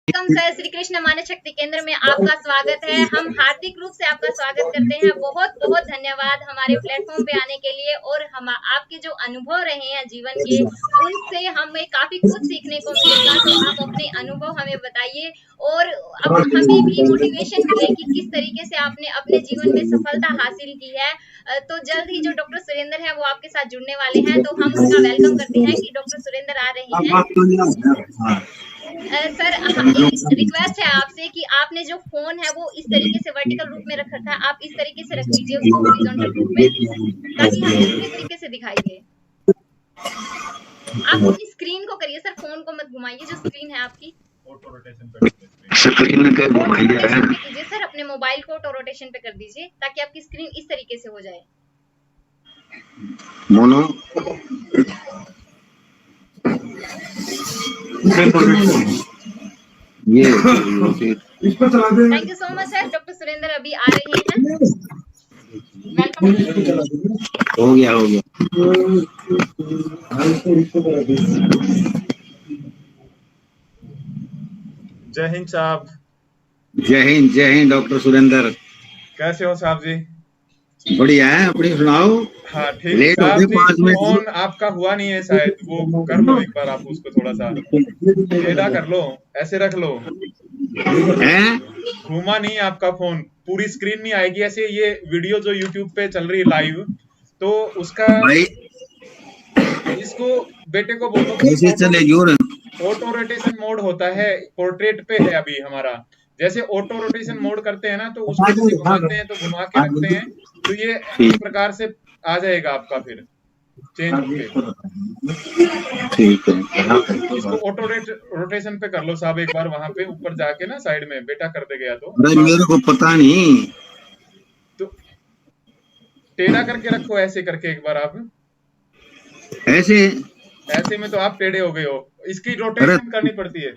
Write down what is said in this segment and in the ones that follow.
Welcome sir, Shri Krishna मानस शक्ति केंद्र में आपका स्वागत है। हम हार्दिक रूप से आपका स्वागत करते हैं। बहुत बहुत धन्यवाद हमारे प्लेटफॉर्म पे आने के लिए। और हम आपके जो अनुभव रहे हैं जीवन के, उनसे हमें काफी कुछ सीखने को मिलेगा। तो आप अपने अनुभव हमें बताइए और अब हमें भी मोटिवेशन मिले कि किस तरीके से आपने अपने जीवन में सफलता हासिल की है। तो जल्द ही जो डॉक्टर सुरेंद्र है वो आपके साथ जुड़ने वाले हैं, तो हम उनका वेलकम करते हैं कि डॉक्टर सुरेंद्र आ रहे हैं। सर, एक रिक्वेस्ट है आपसे कि आपने जो फोन है वो इस तरीके से वर्टिकल रूप में रख रखा है, आप इस तरीके से रख लीजिए उसको हॉरिजॉन्टल रूप में, ताकि हमें पूरी तरीके से दिखाई दे। आप अपनी स्क्रीन को करिए सर, फोन को मत घुमाइए। जो स्क्रीन है आपकी ऑटो रोटेशन पे कीजिए सर, अपने मोबाइल को ऑटो रोटेशन पे कर दीजिए ताकि आपकी स्क्रीन इस तरीके से हो जाए। मोनो ये thank you so much sir. Doctor Surendra अभी आ रहे हैं, वेलकम। हो गया जय हिंद साहब। जय हिंद डॉक्टर सुरेंद्र। कैसे हो साहब जी? बढ़िया है, अपनी सुनाओ। हाँ ठीक साहब जी, फोन आपका हुआ नहीं है शायद, वो कर लो एक बार, आप उसको थोड़ा सा टेढ़ा कर लो, ऐसे रख लो। घूमा नहीं आपका फोन, पूरी स्क्रीन नहीं आएगी ऐसे। ये वीडियो जो यूट्यूब पे चल रही है लाइव, तो उसका भाई इसको बेटे को बोलो कैसे चलेगी। और ऑटो रोटेशन मोड होता है, पोर्ट्रेट पे है अभी हमारा। जैसे ऑटो रोटेशन मोड करते हैं ना, तो उसको जैसे घुमाते हैं तो घुमा के रखते हैं, तो ये इस प्रकार से आ जाएगा आपका फिर चेंज होके। ठीक है, इसको ऑटो रोटेशन पे कर लो साहब एक बार, वहां पे ऊपर जाके ना साइड में बेटा कर दे गया तो मेरे को पता नहीं। तो टेढ़ा करके रखो, ऐसे करके एक बार आप ऐसे में तो आप टेढ़े हो गए हो। इसकी रोटेशन करनी पड़ती है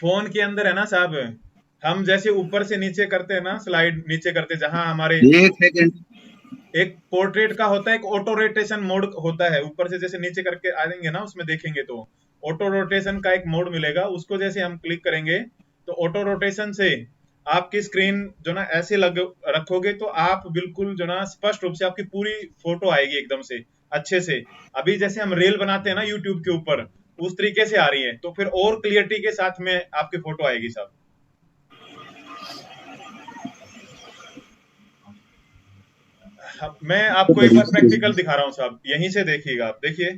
फोन के अंदर है ना साहब। हम जैसे ऊपर से नीचे करते हैं ना, स्लाइड नीचे करते, जहां हमारे एक सेकंड, एक पोर्ट्रेट का होता है, एक ऑटो रोटेशन मोड होता है। ऊपर से जैसे नीचे करके आएंगे ना, उसमें देखेंगे तो ऑटो रोटेशन का एक मोड मिलेगा। उसको जैसे हम क्लिक करेंगे तो ऑटो रोटेशन से आपकी स्क्रीन जो ना ऐसे रखोगे तो आप बिल्कुल जो ना स्पष्ट रूप से आपकी पूरी फोटो आएगी एकदम से अच्छे से। अभी जैसे हम रील बनाते हैं ना यूट्यूब के ऊपर, उस तरीके से आ रही है, तो फिर और क्लियरिटी के साथ में आपकी फोटो आएगी साहब। मैं आपको एक बार प्रैक्टिकल दिखा रहा हूँ साहब, यहीं से देखिएगा आप। देखिए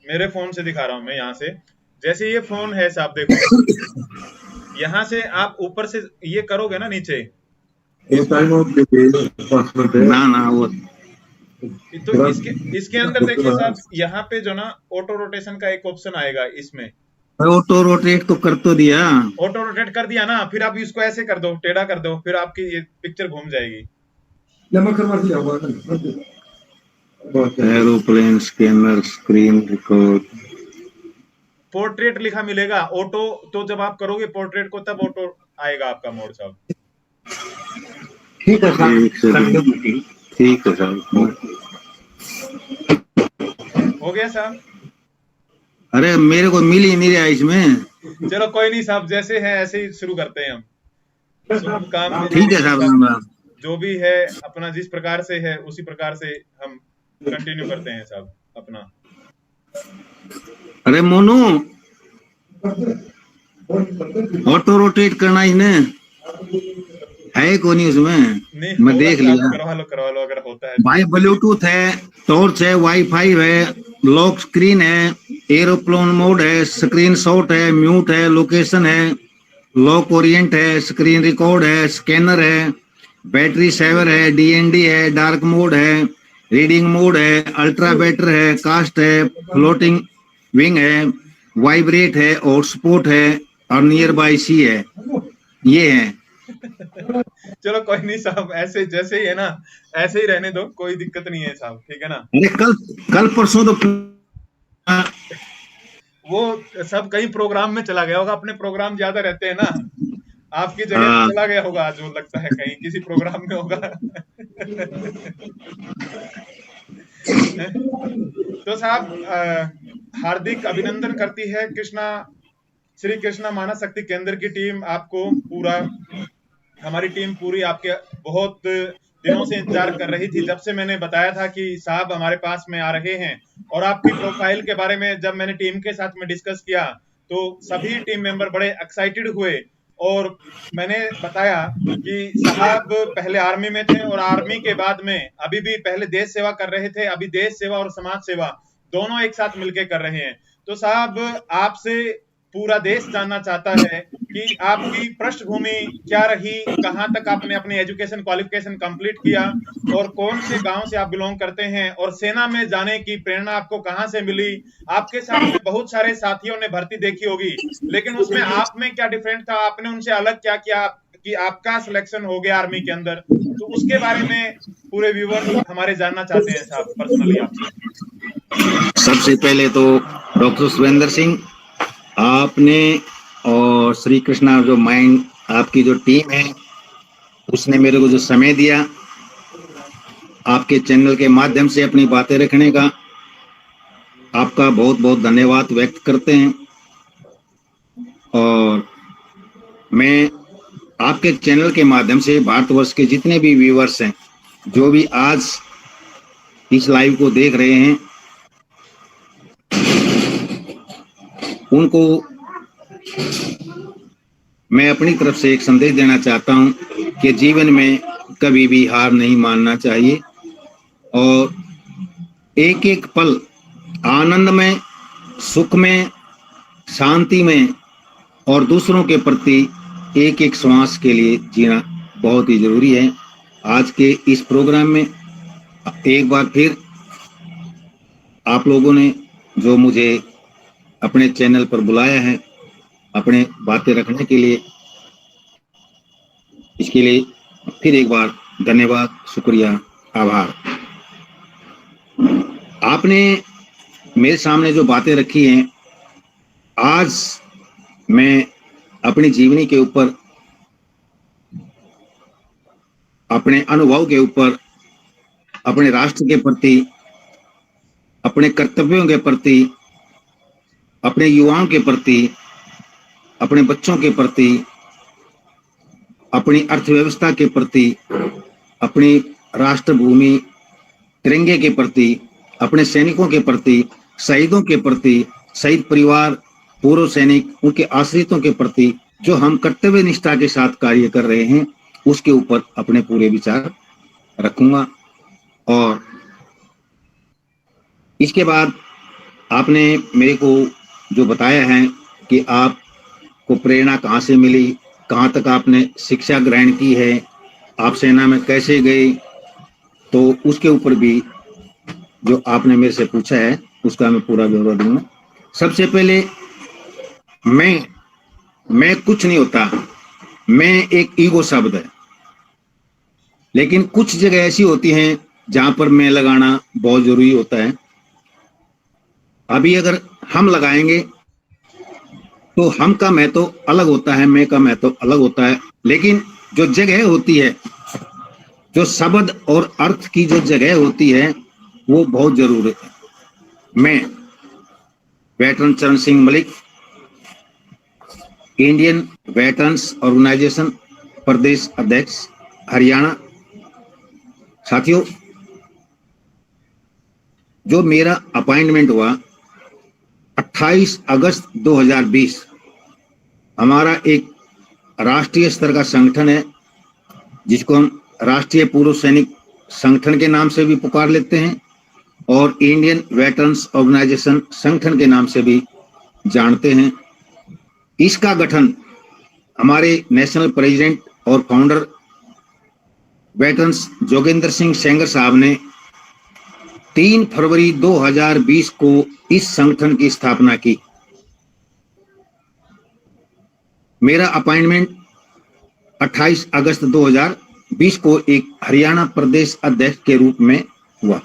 मेरे फोन से दिखा रहा हूँ मैं यहाँ से। जैसे ये फोन है साहब, देखो यहाँ से आप ऊपर से ये करोगे ना नीचे, ना वो तो इसके अंदर देखिए साहब, यहाँ पे जो ना ऑटो रोटेशन का एक ऑप्शन आएगा। इसमें ऑटो रोटेट तो कर तो दिया, ऑटो रोटेट कर दिया ना, फिर आप इसको ऐसे कर दो, टेढ़ा कर दो, फिर आपकी ये पिक्चर घूम जाएगी। Aeroplane scanner screen record, portrait लिखा मिलेगा ऑटो, तो जब आप करोगे पोर्ट्रेट को तब ऑटो आएगा आपका मोड साहब। ठीक है साहब, हो गया साहब। अरे मेरे को मिल ही नहीं रहा इसमें। चलो कोई नहीं साहब, जैसे है ऐसे ही शुरू करते हैं हम काम। ठीक है साहब, जो भी है अपना जिस प्रकार से है उसी प्रकार से हम कंटिन्यू करते हैं साहब अपना। अरे मोनू, ऑटो रोटेट करना इन्हें है को नहीं उसमें? नहीं, मैं देख लिया। करवा लो अगर होता है। भाई ब्लूटूथ है, टॉर्च है, वाईफाई है, लॉक स्क्रीन है, एरोप्लेन मोड है, स्क्रीन शॉट है, म्यूट है, लोकेशन है, लॉक ओरिएंट है, स्क्रीन रिकॉर्ड है, स्कैनर है, बैटरी सेवर है, डीएनडी है, डार्क मोड है, रीडिंग मोड है, अल्ट्रा बेटर है, कास्ट है, फ्लोटिंग विंग है, वाइब्रेट है, हॉटस्पॉट है और नियर बाय सी है। ये है। चलो कोई नहीं साहब, ऐसे जैसे ही है ना ऐसे ही रहने दो, कोई दिक्कत नहीं है साहब, ठीक है ना। अरे कल परसों तो वो सब कहीं प्रोग्राम में चला गया होगा, अपने प्रोग्राम ज्यादा रहते हैं ना, आपकी जगह चला गया होगा, जो लगता है कहीं किसी प्रोग्राम में होगा। तो साहब हार्दिक अभिनंदन करती है कृष्णा श्री कृष्णा मानस शक्ति केंद्र की टीम आपको पूरा, हमारी टीम पूरी आपके बहुत दिनों से इंतजार कर रही थी। जब से मैंने बताया था कि साहब हमारे पास में आ रहे हैं, और आपकी प्रोफाइल के बारे में जब मैंने टीम के साथ में डिस्कस किया तो सभी टीम मेंबर बड़े एक्साइटेड हुए, और मैंने बताया कि साहब पहले आर्मी में थे और आर्मी के बाद में अभी भी पहले देश सेवा कर रहे थे, अभी देश सेवा और समाज सेवा दोनों एक साथ मिलकर कर रहे हैं। तो साहब आपसे पूरा देश जानना चाहता है कि आपकी पृष्ठभूमि क्या रही, कहां तक आपने अपनी एजुकेशन क्वालिफिकेशन कंप्लीट किया, और कौन से गांव से आप बिलोंग करते हैं, और सेना में जाने की प्रेरणा आपको कहां से मिली। आपके साथ में बहुत सारे साथियों ने भर्ती देखी होगी, लेकिन उसमें आप में क्या डिफरेंट था, आपने उनसे अलग क्या किया कि आपका सिलेक्शन हो गया आर्मी के अंदर। तो उसके बारे में पूरे व्यूअर्स हमारे जानना चाहते हैं साहब पर्सनली आपसे। सबसे पहले तो डॉक्टर सुरेंद्र सिंह, आपने और श्री कृष्णा जो माइंड आपकी जो टीम है उसने मेरे को जो समय दिया आपके चैनल के माध्यम से अपनी बातें रखने का, आपका बहुत बहुत धन्यवाद व्यक्त करते हैं। और मैं आपके चैनल के माध्यम से भारतवर्ष के जितने भी व्यूअर्स हैं, जो भी आज इस लाइव को देख रहे हैं, उनको मैं अपनी तरफ से एक संदेश देना चाहता हूं कि जीवन में कभी भी हार नहीं मानना चाहिए, और एक एक पल आनंद में, सुख में, शांति में और दूसरों के प्रति एक एक श्वास के लिए जीना बहुत ही जरूरी है। आज के इस प्रोग्राम में एक बार फिर आप लोगों ने जो मुझे अपने चैनल पर बुलाया है अपने बातें रखने के लिए, इसके लिए फिर एक बार धन्यवाद, शुक्रिया, आभार। आपने मेरे सामने जो बातें रखी हैं, आज मैं अपनी जीवनी के ऊपर, अपने अनुभव के ऊपर, अपने राष्ट्र के प्रति, अपने कर्तव्यों के प्रति, अपने युवाओं के प्रति, अपने बच्चों के प्रति, अपनी अर्थव्यवस्था के प्रति, अपनी राष्ट्रभूमि तिरंगे के प्रति, अपने सैनिकों के प्रति, शहीदों के प्रति, शहीद परिवार, पूर्व सैनिक, उनके आश्रितों के प्रति जो हम कर्तव्य निष्ठा के साथ कार्य कर रहे हैं, उसके ऊपर अपने पूरे विचार रखूंगा। और इसके बाद आपने मेरे को जो बताया है कि आपको प्रेरणा कहाँ से मिली, कहाँ तक आपने शिक्षा ग्रहण की है, आप सेना में कैसे गए, तो उसके ऊपर भी जो आपने मेरे से पूछा है उसका मैं पूरा ब्यौरा दूंगा। सबसे पहले मैं कुछ नहीं होता, मैं एक ईगो शब्द है, लेकिन कुछ जगह ऐसी होती हैं जहां पर मैं लगाना बहुत जरूरी होता है। अभी अगर हम लगाएंगे तो हम का मैं तो अलग होता है, मैं का मैं तो अलग होता है, लेकिन जो जगह होती है, जो शब्द और अर्थ की जो जगह होती है, वो बहुत जरूरी है। मैं veteran Charan Singh Malik, Indian veterans organisation प्रदेश अध्यक्ष हरियाणा। साथियों, जो मेरा अपॉइंटमेंट हुआ 28 अगस्त 2020, हमारा एक राष्ट्रीय स्तर का संगठन है जिसको हम राष्ट्रीय पूर्व सैनिक संगठन के नाम से भी पुकार लेते हैं और इंडियन वेटरन्स ऑर्गेनाइजेशन संगठन के नाम से भी जानते हैं। इसका गठन हमारे नेशनल प्रेसिडेंट और फाउंडर वेटरन्स जोगेंद्र सिंह सेंगर साहब ने 3 फरवरी 2020 को इस संगठन की स्थापना की। मेरा अपॉइंटमेंट 28 अगस्त 2020 को एक हरियाणा प्रदेश अध्यक्ष के रूप में हुआ।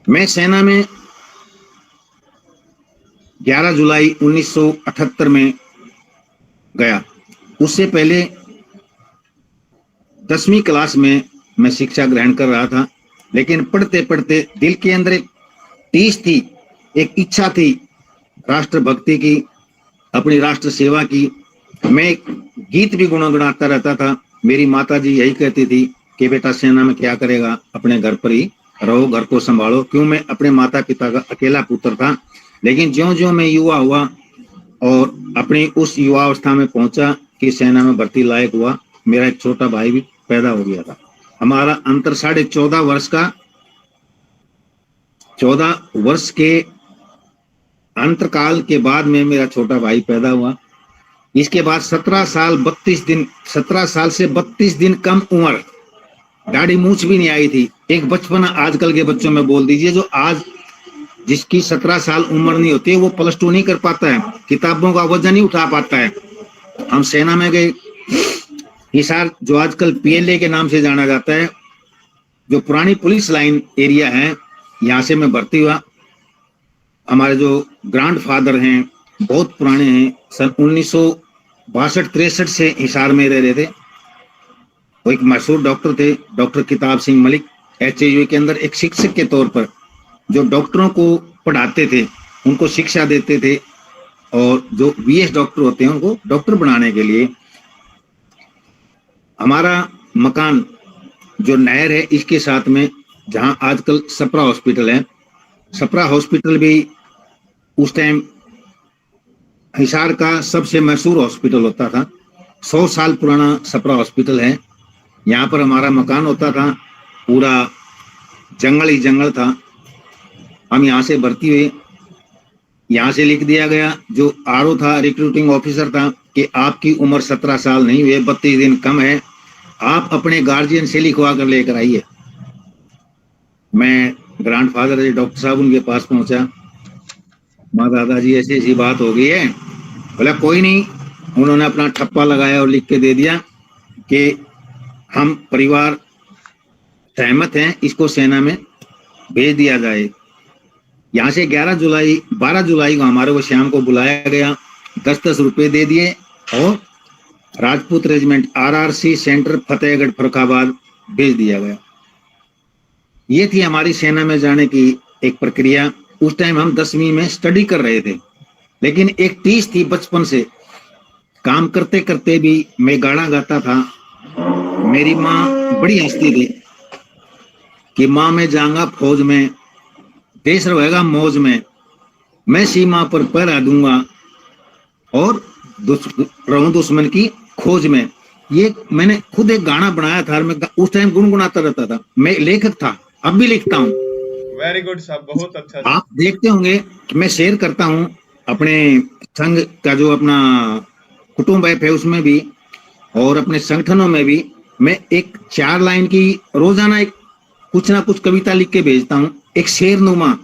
मैं सेना में 11 जुलाई 1978 में गया। उससे पहले 10वीं क्लास में मैं शिक्षा ग्रहण कर रहा था, लेकिन पढ़ते पढ़ते दिल के अंदर एक टीस थी, एक इच्छा थी राष्ट्रभक्ति की, अपनी राष्ट्र सेवा की। मैं एक गीत भी गुनगुनाता रहता था। मेरी माता जी यही कहती थी कि बेटा सेना में क्या करेगा, अपने घर पर ही रहो, घर को संभालो। क्यों, मैं अपने माता पिता का अकेला पुत्र था। लेकिन ज्यों ज्यों मैं युवा हुआ और अपनी उस युवावस्था में पहुंचा कि सेना में भर्ती लायक हुआ, मेरा एक छोटा भाई भी पैदा हो गया था। हमारा अंतर 14.5 वर्ष का। 14 वर्ष के अंतकाल के बाद में मेरा छोटा भाई पैदा हुआ। इसके बाद 17 साल 32 दिन, 17 साल से 32 दिन कम उम्र, दाढ़ी मूछ भी नहीं आई थी। एक बचपना आजकल के बच्चों में बोल दीजिए, जो आज जिसकी 17 साल उम्र नहीं होती वो +2 नहीं कर पाता है, किताबों का वजन नहीं उठा पाता है। हम सेना में गए। हिसार जो आजकल PLA के नाम से जाना जाता है, जो पुरानी पुलिस लाइन एरिया है, यहाँ से मैं भर्ती हुआ। हमारे जो ग्रैंडफादर हैं बहुत पुराने हैं, सन 1962-63 से हिसार में रह रहे थे। वो एक मशहूर डॉक्टर थे, डॉक्टर किताब सिंह मलिक। HAU के अंदर एक शिक्षक के तौर पर जो डॉक्टरों को पढ़ाते थे, उनको शिक्षा देते थे, और जो BS डॉक्टर होते हैं उनको डॉक्टर बनाने के लिए। हमारा मकान जो नहर है इसके साथ में, जहां आजकल सप्रा हॉस्पिटल है, सप्रा हॉस्पिटल भी उस टाइम हिसार का सबसे मशहूर हॉस्पिटल होता था। 100 साल पुराना सप्रा हॉस्पिटल है। यहाँ पर हमारा मकान होता था, पूरा जंगल ही जंगल था। हम यहाँ से भर्ती हुए। यहाँ से लिख दिया गया, जो RO था, रिक्रूटिंग ऑफिसर था, कि आपकी उम्र 17 साल नहीं हुए, 32 दिन कम है, आप अपने गार्जियन से लिखवा कर लेकर आइए। मैं ग्रैंडफादर डॉक्टर साहब उनके पास पहुंचा। माँ दादाजी ऐसी ऐसी बात हो गई है। बोला कोई नहीं। उन्होंने अपना ठप्पा लगाया और लिख के दे दिया कि हम परिवार सहमत हैं, इसको सेना में भेज दिया जाए। यहाँ से 12 जुलाई को हमारे को शाम को बुलाया गया। 10-10 रुपए दे दिए और Rajput regiment RRC centre Fatehgarh Farrukhabad भेज दिया गया। ये थी हमारी सेना में जाने की एक प्रक्रिया। उस टाइम हम 10वीं में स्टडी कर रहे थे, लेकिन एक टीस थी बचपन से। काम करते करते भी मैं गाना गाता था। मेरी माँ बड़ी हंसती थी कि माँ मैं जाऊंगा फौज में, देश रहेगा मौज में, मैं सीमा पर पहरा दूंगा और रहूं दुश्मन की खोज में। ये मैंने खुद एक गाना बनाया था, मैं उस टाइम गुनगुनाता रहता था। मैं लेखक था, अब भी लिखता हूँ। वेरी गुड साहब, बहुत अच्छा। आप देखते होंगे कि मैं शेयर करता हूँ अपने संघ का, जो अपना कुटुंब है उसमें भी, और अपने संगठनों में भी। मैं एक 4 लाइन की रोजाना एक कुछ ना कुछ कविता लिख के भेजता हूँ, एक शेरनुमा।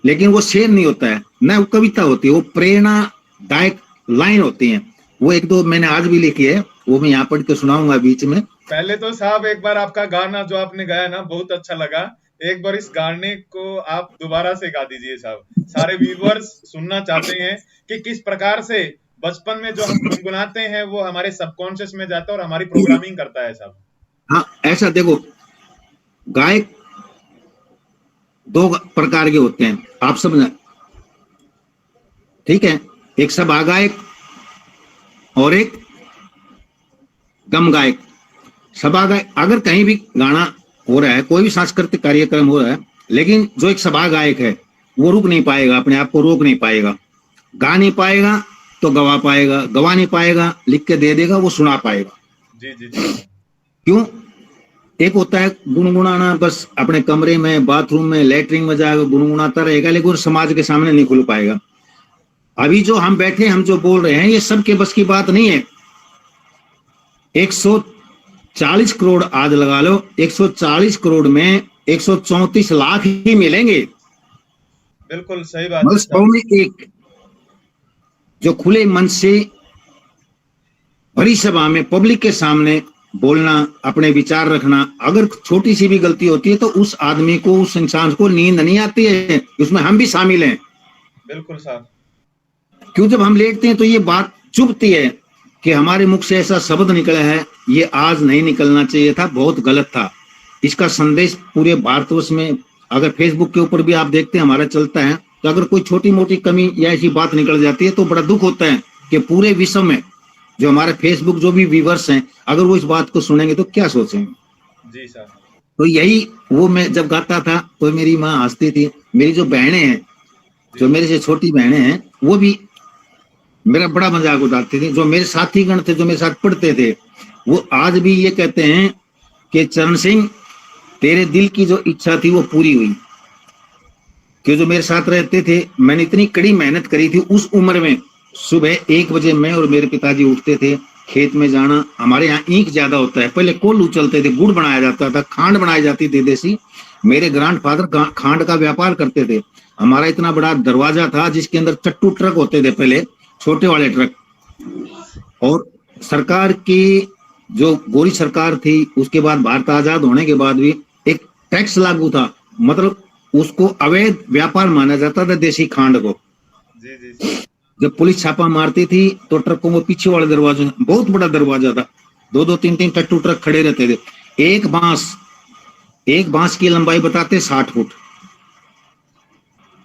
लेकिन वो शेर नहीं होता है ना, वो कविता होती है, वो प्रेरणादायक लाइन होती है। वो 1-2 मैंने आज भी लिखी है, वो मैं यहाँ पढ़ के सुनाऊंगा बीच में। पहले तो साहब एक बार आपका गाना जो आपने गाया ना बहुत अच्छा लगा। एक बार इस गाने को आप दोबारा से गा दीजिए साहब। सारे व्यूअर्स सुनना चाहते हैं कि किस प्रकार से बचपन में जो हम गुनगुनाते हैं वो हमारे सबकॉन्शियस में जाता है और हमारी प्रोग्रामिंग करता है साहब। हाँ, ऐसा देखो, गायक 2 प्रकार के होते हैं, आप समझना, ठीक है। एक सभा गायक और एक गम गायक। सभा गायक, अगर कहीं भी गाना हो रहा है, कोई भी सांस्कृतिक कार्यक्रम हो रहा है, लेकिन जो एक सभा गायक है वो रुक नहीं पाएगा, अपने आप को रोक नहीं पाएगा। गा नहीं पाएगा तो गवा पाएगा, गवा नहीं पाएगा लिख के दे देगा, वो सुना पाएगा। जी जी जी। क्यों? एक होता है गुनगुनाना, बस अपने कमरे में, बाथरूम में, लेटरिन में जाकर गुनगुनाता रहेगा, लेकिन समाज के सामने नहीं खुल पाएगा। अभी जो हम बैठे, हम जो बोल रहे हैं, ये सबके बस की बात नहीं है। 140 करोड़ आज लगा लो, 140 करोड़ में 134 लाख ही मिलेंगे। बिल्कुल सही बात है। 100 में एक जो खुले मन से बड़ी सभा में, पब्लिक के सामने बोलना, अपने विचार रखना, अगर छोटी सी भी गलती होती है तो उस आदमी को, उस इंसान को नींद नहीं आती है, उसमें हम भी शामिल हैं। बिल्कुल साहब। क्यों? जब हम लेटते हैं तो ये बात चुभती है कि हमारे मुख से ऐसा शब्द निकला है, ये आज नहीं निकलना चाहिए था, बहुत गलत था। इसका संदेश पूरे भारतवर्ष में, अगर फेसबुक के ऊपर भी आप देखते हैं हमारा चलता है, तो अगर कोई छोटी मोटी कमी या ऐसी बात निकल जाती है तो बड़ा दुख होता है कि पूरे विश्व में जो हमारे फेसबुक जो भी व्यूअर्स हैं, अगर वो इस बात को सुनेंगे तो क्या सोचेंगे। जी सर। तो यही वो मैं जब गाता था तो मेरी माँ हंसती थी। मेरी जो बहनें हैं, जो मेरे से छोटी बहनें हैं, वो भी मेरा बड़ा मजाक उड़ाती थी। जो मेरे साथी गण थे, जो मेरे साथ पढ़ते थे, वो आज भी ये कहते हैं कि चरण सिंह, तेरे दिल की जो इच्छा थी वो पूरी हुई। कि जो मेरे साथ रहते थे, मैंने इतनी कड़ी मेहनत करी थी उस उम्र में। सुबह 1 बजे मैं और मेरे पिताजी उठते थे, खेत में जाना। हमारे यहाँ ईंख ज्यादा होता है, पहले कोल्हू चलते थे, गुड़ बनाया जाता था, खांड बनाई जाती थी देसी। मेरे ग्रैंडफादर खांड का व्यापार करते थे। हमारा इतना बड़ा दरवाजा था जिसके अंदर चट्टू ट्रक होते थे, पहले छोटे वाले ट्रक। और सरकार की जो गोरी सरकार थी, उसके बाद भारत आजाद होने के बाद भी एक टैक्स लागू था, मतलब उसको अवैध व्यापार माना जाता था देसी खांड को। जी जी। जब पुलिस छापा मारती थी तो ट्रकों को पीछे वाले दरवाजे, बहुत बड़ा दरवाजा था, 2-2, 3-3 टट्टू ट्रक खड़े रहते थे। एक बांस की लंबाई बताते 60 फुट।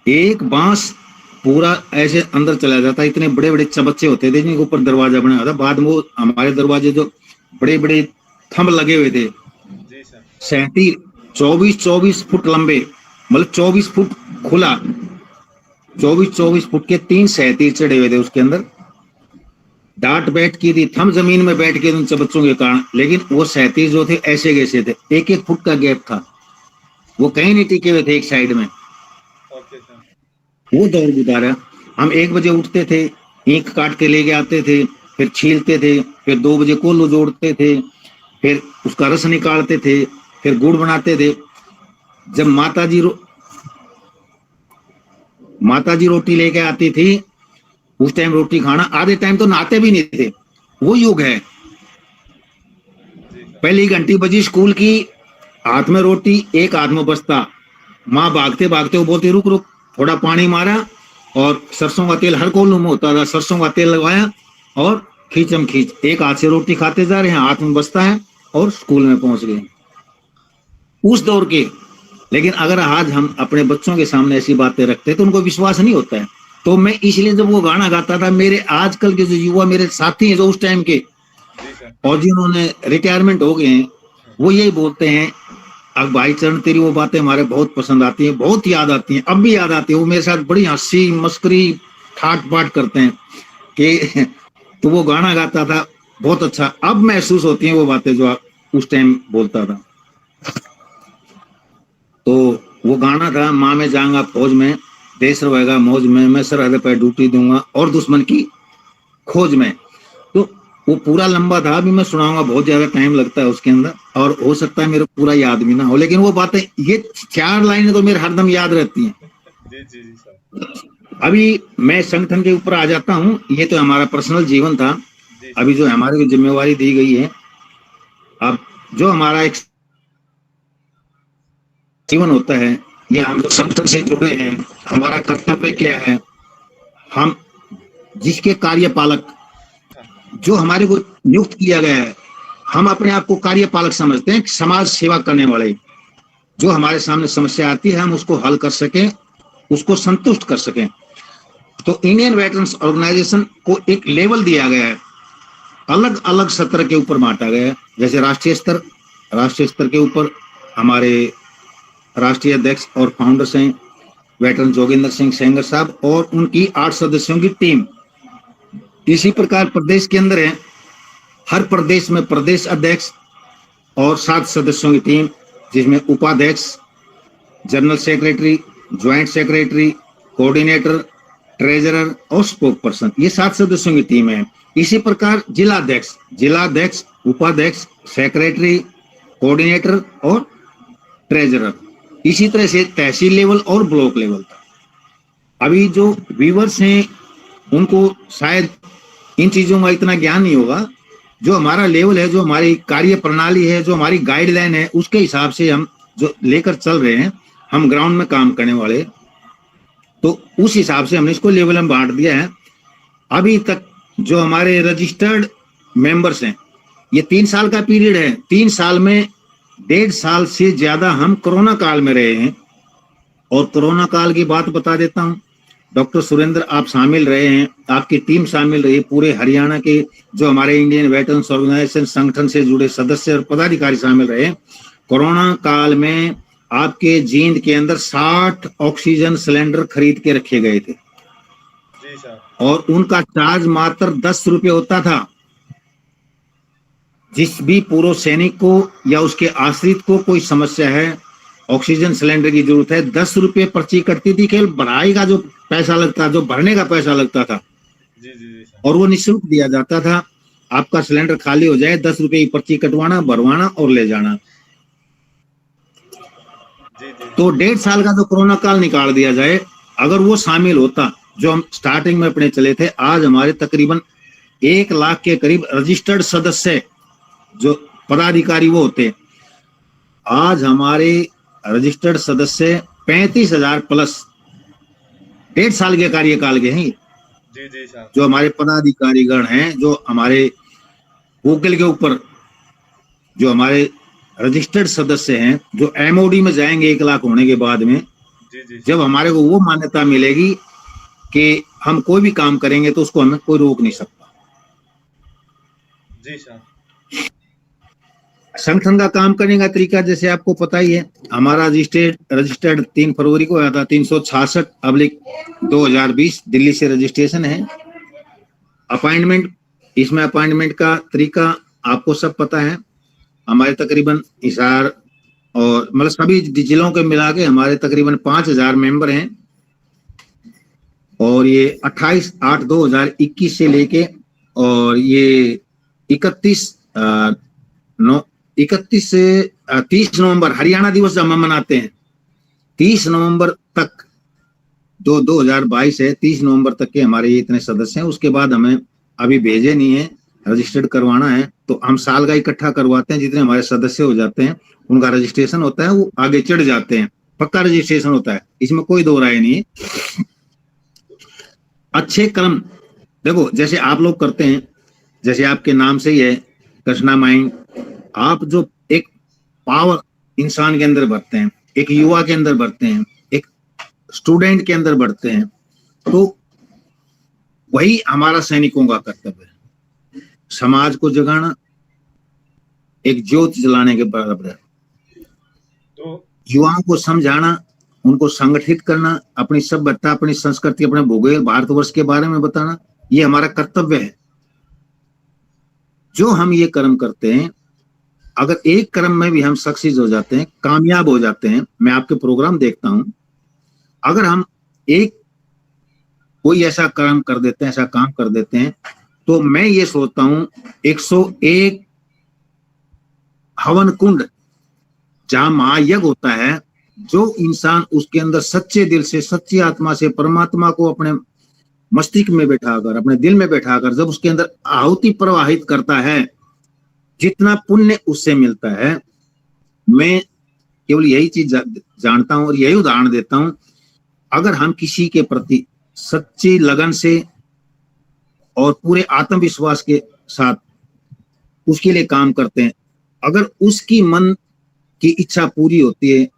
एक बांस पूरा ऐसे अंदर चला जाता, इतने बड़े बड़े चबच्चे होते थे जिनके ऊपर दरवाजा बना था। बाद में वो हमारे दरवाजे जो बड़े बड़े थंब लगे हुए थे, 24 फुट लंबे, मतलब 24 फुट खुला, 24 फुट के 3 सहतीर चढ़े हुए थे उसके अंदर। डांट बैठ की थी, थम जमीन में बैठ के उन बच्चों के कारण, लेकिन वो सहतीर जो थे ऐसे कैसे थे, 1-1 फुट का गैप था, वो कहीं नहीं टिके हुए थे एक साइड में। वो दौर गुजारा। हम 1 बजे उठते थे, ईंख काट के लेके आते थे, फिर छीलते थे, फिर 2 बजे कोल्हू जोड़ते थे, फिर उसका रस निकालते थे, फिर गुड़ बनाते थे। जब माता जी रोटी लेके आती थी, उस टाइम रोटी खाना, आधे टाइम तो नहाते भी नहीं थे। वो युग है। पहली घंटी बजी स्कूल की, हाथ में रोटी, एक हाथ में बस्ता। माँ भागते भागते वो बोलती रुक रुक, थोड़ा पानी मारा और सरसों का तेल हर कोल्हू में होता था, सरसों का तेल लगवाया और खींचम खींच, एक हाथ से रोटी खाते जा रहे हैं, हाथ में बस्ता है, और स्कूल में पहुंच गए उस दौर के। लेकिन अगर आज हम अपने बच्चों के सामने ऐसी बातें रखते हैं तो उनको विश्वास नहीं होता है। तो मैं इसलिए जब वो गाना गाता था, मेरे आजकल के जो युवा मेरे साथी हैं जो उस टाइम के और जिन्होंने रिटायरमेंट हो गए हैं, वो यही बोलते हैं, अब भाई चरण तेरी वो बातें हमारे बहुत पसंद आती हैं, बहुत याद आती हैं, अब भी याद आती है। वो मेरे साथ बड़ी हंसी मस्करी ठाट बाट करते हैं कि तो वो गाना गाता था बहुत अच्छा। अब महसूस होती हैं वो बातें जो उस टाइम बोलता था। तो वो गाना था, माँ में जाऊंगा फौज में, देश रहेगा मौज में, मैं सरहद पर ड्यूटी दूंगा और दुश्मन की खोज में। तो वो पूरा लंबा था, अभी मैं सुनाऊंगा, बहुत ज्यादा टाइम लगता है उसके अंदर, और हो सकता है मेरे पूरा याद भी ना हो, लेकिन वो बातें, ये 4 लाइनें तो मेरे हरदम याद रहती हैं। जी जी जी सर। अभी मैं संगठन के ऊपर आ जाता हूँ। ये तो हमारा पर्सनल जीवन था। अभी जो हमारे को जिम्मेवारी दी गई है, अब जो हमारा एक जीवन होता है, ये हम लोग संगठन से जुड़े हैं, हमारा कर्तव्य क्या है, हम जिसके कार्यपालक जो हमारे को नियुक्त किया गया है, हम अपने आप को कार्यपालक समझते हैं, समाज सेवा करने वाले। जो हमारे सामने समस्या आती है हम उसको हल कर सकें, उसको संतुष्ट कर सकें। तो इंडियन वेटरन्स ऑर्गेनाइजेशन को एक लेवल दिया गया है, अलग अलग सत्र के ऊपर बांटा गया है। जैसे राष्ट्रीय स्तर के ऊपर हमारे राष्ट्रीय अध्यक्ष और फाउंडर्स हैं वेटरन जोगिंदर सिंह सेंगर साहब और उनकी 8 सदस्यों की टीम। इसी प्रकार प्रदेश के अंदर है, हर प्रदेश में प्रदेश अध्यक्ष और 7 सदस्यों की टीम, जिसमें उपाध्यक्ष, general secretary, joint secretary, coordinator, treasurer और स्पोक पर्सन, ये 7 सदस्यों की टीम है। इसी प्रकार जिलाध्यक्ष, उपाध्यक्ष, सेक्रेटरी, कोऑर्डिनेटर और ट्रेजरर। इसी तरह से तहसील लेवल और ब्लॉक लेवल तक। अभी जो व्यूअर्स हैं उनको शायद इन चीजों का इतना ज्ञान नहीं होगा। जो हमारा लेवल है, जो हमारी कार्य प्रणाली है, जो हमारी गाइडलाइन है, उसके हिसाब से हम जो लेकर चल रहे हैं, हम ग्राउंड में काम करने वाले, तो उस हिसाब से हमने इसको लेवल में बांट दिया है। अभी तक जो हमारे रजिस्टर्ड मेंबर्स हैं, ये 3 साल का पीरियड है। 3 साल में 1.5 साल से ज्यादा हम कोरोना काल में रहे हैं। और कोरोना काल की बात बता देता हूं, डॉक्टर सुरेंद्र आप शामिल रहे हैं, आपकी टीम शामिल रही, पूरे हरियाणा के जो हमारे इंडियन वेटरन्स ऑर्गेनाइजेशन संगठन से जुड़े सदस्य और पदाधिकारी शामिल रहे। कोरोना काल में आपके जींद के अंदर 60 ऑक्सीजन सिलेंडर खरीद के रखे गए थे जी सर। और उनका चार्ज मात्र 10 रुपये होता था। जिस भी पूर्व सैनिक को या उसके आश्रित को कोई समस्या है, ऑक्सीजन सिलेंडर की जरूरत है, 10 रुपये पर्ची कटती थी, केवल भराई का जो पैसा लगता, जो भरने का पैसा लगता था जी जी जी सर। और वो निःशुल्क दिया जाता था। आपका सिलेंडर खाली हो जाए, 10 रुपये की पर्ची कटवाना, भरवाना और ले जाना। जी जी तो 1.5 साल का जो कोरोना काल निकाल दिया जाए, अगर वो शामिल होता जो हम स्टार्टिंग में अपने चले थे, आज हमारे तकरीबन 1 लाख के करीब रजिस्टर्ड सदस्य जो पदाधिकारी वो होते, आज हमारे रजिस्टर्ड सदस्य 35,000 प्लस 1.5 साल के कार्यकाल के हैं। जी जी सर। जो हमारे पदाधिकारीगण हैं, जो हमारे गूगल के ऊपर जो हमारे रजिस्टर्ड सदस्य हैं, जो एमओडी में जाएंगे 1 लाख होने के बाद में, जी जी जब हमारे को वो मान्यता मिलेगी कि हम कोई भी काम करेंगे तो उसको हमें कोई रोक नहीं सकता। जी सर। संगठन का काम करने का तरीका जैसे आपको पता ही है, हमारा रजिस्टर्ड 3 फरवरी को आया था, 366/2020 दिल्ली से रजिस्ट्रेशन है। अपॉइंटमेंट, इसमें अपॉइंटमेंट का तरीका आपको सब पता है। हमारे तकरीबन हिसार और मतलब सभी जिलों के मिला के हमारे तकरीबन 5,000 मेंबर हैं और ये 28/8/2021 से लेके और ये 31 से 30 नवंबर हरियाणा दिवस जब हम मनाते हैं, 30 नवंबर तक 2022 है, 30 नवंबर तक के हमारे ये इतने सदस्य हैं। उसके बाद हमें अभी भेजे नहीं है, रजिस्टर्ड करवाना है, तो हम साल का इकट्ठा करवाते हैं। जितने हमारे सदस्य हो जाते हैं उनका रजिस्ट्रेशन होता है, वो आगे चढ़ जाते हैं, पक्का रजिस्ट्रेशन होता है, इसमें कोई दो राय नहीं है। अच्छे कर्म देखो, जैसे आप लोग करते हैं, जैसे आपके नाम से ही है कृष्णा माइंड, आप जो एक पावर इंसान के अंदर भरते हैं, एक युवा के अंदर भरते हैं, एक स्टूडेंट के अंदर भरते हैं, तो वही हमारा सैनिकों का कर्तव्य है। समाज को जगाना एक ज्योत जलाने के बराबर है। तो युवाओं को समझाना, उनको संगठित करना, अपनी सभ्यता, अपनी संस्कृति, अपने भूगोल भारतवर्ष के बारे में बताना, ये हमारा कर्तव्य है। जो हम ये कर्म करते हैं, अगर एक कर्म में भी हम सक्सेस हो जाते हैं, कामयाब हो जाते हैं, मैं आपके प्रोग्राम देखता हूं, अगर हम एक कोई ऐसा कर्म कर देते हैं, ऐसा काम कर देते हैं, तो मैं ये सोचता हूं 101 हवन कुंड जहां महायज्ञ होता है, जो इंसान उसके अंदर सच्चे दिल से, सच्ची आत्मा से परमात्मा को अपने मस्तिष्क में बैठाकर, अपने दिल में बैठाकर जब उसके अंदर आहुति प्रवाहित करता है, जितना पुण्य उससे मिलता है। मैं केवल यही चीज जानता हूं और यही उदाहरण देता हूं, अगर हम किसी के प्रति सच्ची लगन से और पूरे आत्मविश्वास के साथ उसके लिए काम करते हैं, अगर उसकी मन की इच्छा पूरी होती है,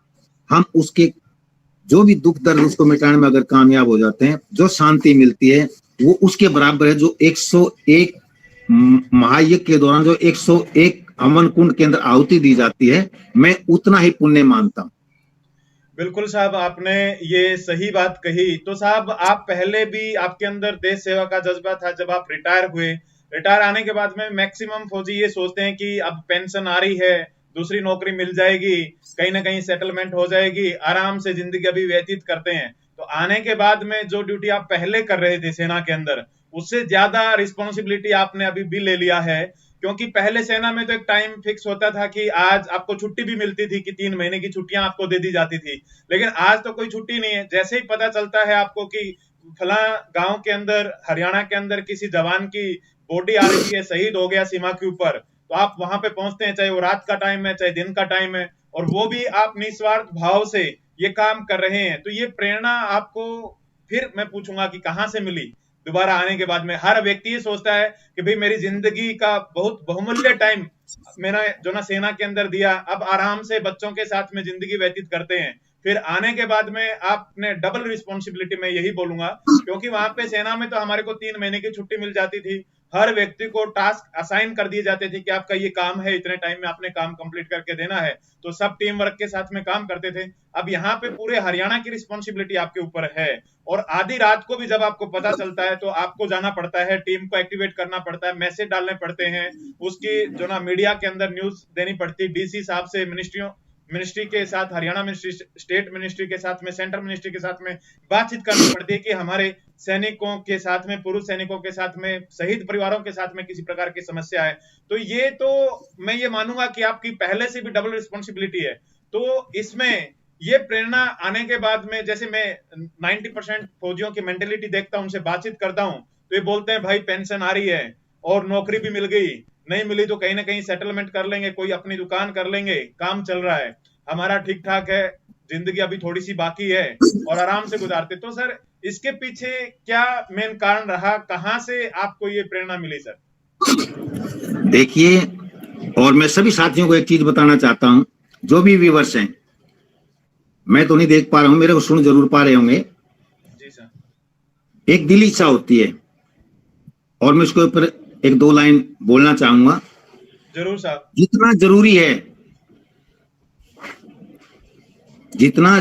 हम उसके जो भी दुख दर्द उसको मिटाने में अगर कामयाब हो जाते हैं, जो शांति मिलती है वो उसके बराबर है जो 101 महायज्ञ के दौरान जो 101 हवन कुंड के अंदर आहुति दी जाती है, मैं उतना ही पुण्य मानता हूं। बिल्कुल साहब, आपने ये सही बात कही। तो साहब, आप पहले भी आपके अंदर देश सेवा का जज्बा था। जब आप रिटायर हुए, रिटायर आने के बाद में मैक्सिमम फौजी ये सोचते हैं कि अब पेंशन आ रही है, दूसरी नौकरी मिल जाएगी, कहीं ना कहीं सेटलमेंट हो जाएगी, आराम से जिंदगी अभी व्यतीत करते हैं। तो आने के बाद में जो ड्यूटी आप पहले कर रहे थे सेना के अंदर, उससे ज्यादा रिस्पॉन्सिबिलिटी आपने अभी भी ले लिया है। क्योंकि पहले सेना में तो एक टाइम फिक्स होता था कि आज आपको छुट्टी भी मिलती थी कि 3 महीने की छुट्टियां आपको दे दी जाती थी, लेकिन आज तो कोई छुट्टी नहीं है। जैसे ही पता चलता है आपको कि फला गांव के अंदर, हरियाणा के अंदर किसी जवान की बॉडी आ रही है, शहीद हो गया सीमा के ऊपर, तो आप वहां पे पहुंचते हैं, चाहे वो रात का टाइम है चाहे दिन का टाइम है, और वो भी आप निस्वार्थ भाव से ये काम कर रहे हैं। तो ये प्रेरणा आपको फिर मैं पूछूंगा कि कहां से मिली? दोबारा आने के बाद में हर व्यक्ति ये सोचता है कि भाई मेरी जिंदगी का बहुत बहुमूल्य टाइम मैंने जो ना सेना के अंदर दिया, अब आराम से बच्चों के साथ में जिंदगी व्यतीत करते हैं, फिर आने के बाद में आपने डबल रिस्पॉन्सिबिलिटी, मैं यही बोलूंगा, क्योंकि वहां पे सेना में तो हमारे को 3 महीने की छुट्टी मिल जाती थी, हर व्यक्ति को टास्क असाइन कर दिए जाते थे कि आपका ये काम है, इतने टाइम में आपने काम कंप्लीट करके देना है, तो सब टीम वर्क के साथ में काम करते थे। अब यहाँ पे पूरे हरियाणा की रिस्पॉन्सिबिलिटी आपके ऊपर है, और आधी रात को भी जब आपको पता चलता है तो आपको जाना पड़ता है, टीम को एक्टिवेट करना पड़ता है, मैसेज डालने पड़ते हैं, उसकी जो ना मीडिया के अंदर न्यूज देनी पड़ती है, डीसी साहब से मिनिस्ट्री के साथ, हरियाणा मिनिस्ट्री, स्टेट मिनिस्ट्री के साथ में, सेंट्रल मिनिस्ट्री के साथ में बातचीत करनी पड़ती है कि हमारे सैनिकों के साथ में, पुरुष सैनिकों के साथ में, शहीद परिवारों के साथ में किसी प्रकार की समस्या है। तो ये तो मैं ये मानूंगा कि आपकी पहले से भी डबल रिस्पॉन्सिबिलिटी है। तो इसमें ये प्रेरणा आने के बाद में, जैसे मैं 90% फौजियों की मेंटेलिटी देखता हूं, उनसे बातचीत करता हूं, तो ये बोलते हैं भाई पेंशन आ रही है और नौकरी भी मिल गई, नहीं मिली तो कहीं ना कहीं सेटलमेंट कर लेंगे, कोई अपनी दुकान कर लेंगे, काम चल रहा है, हमारा ठीक ठाक है, जिंदगी अभी थोड़ी सी बाकी है और आराम से गुजारते। तो सर इसके पीछे क्या मेन कारण रहा, कहां से आपको ये प्रेरणा मिली सर? देखिए, और मैं सभी साथियों को एक चीज बताना चाहता हूं, जो भी व्यूअर्स हैं, मैं तो नहीं देख पा रहा हूं, मेरे को सुन जरूर पा रहे होंगे। जी सर। एक दिली इच्छा होती है, और मैं उसके ऊपर 1-2 लाइन बोलना चाहूंगा। जरूर साहब। जितना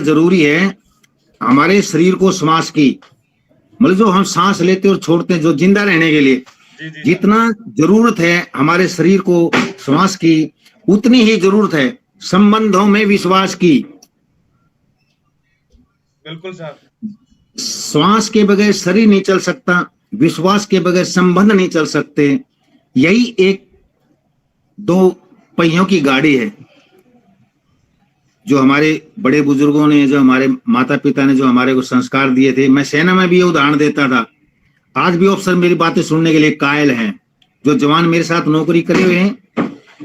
जरूरी है हमारे शरीर को श्वास की, मतलब जो हम सांस लेते और छोड़ते हैं, जो जिंदा रहने के लिए जी जी जितना जरूरत है हमारे शरीर को श्वास की, उतनी ही जरूरत है संबंधों में विश्वास की। बिल्कुल साहब। श्वास के बगैर शरीर नहीं चल सकता, विश्वास के बगैर संबंध नहीं चल सकते। यही एक 2 पहियों की गाड़ी है, जो हमारे बड़े बुजुर्गों ने, जो हमारे माता पिता ने जो हमारे को संस्कार दिए थे। मैं सेना में भी ये उदाहरण देता था, आज भी अफसर मेरी बातें सुनने के लिए कायल हैं। जो जवान मेरे साथ नौकरी करे हुए हैं,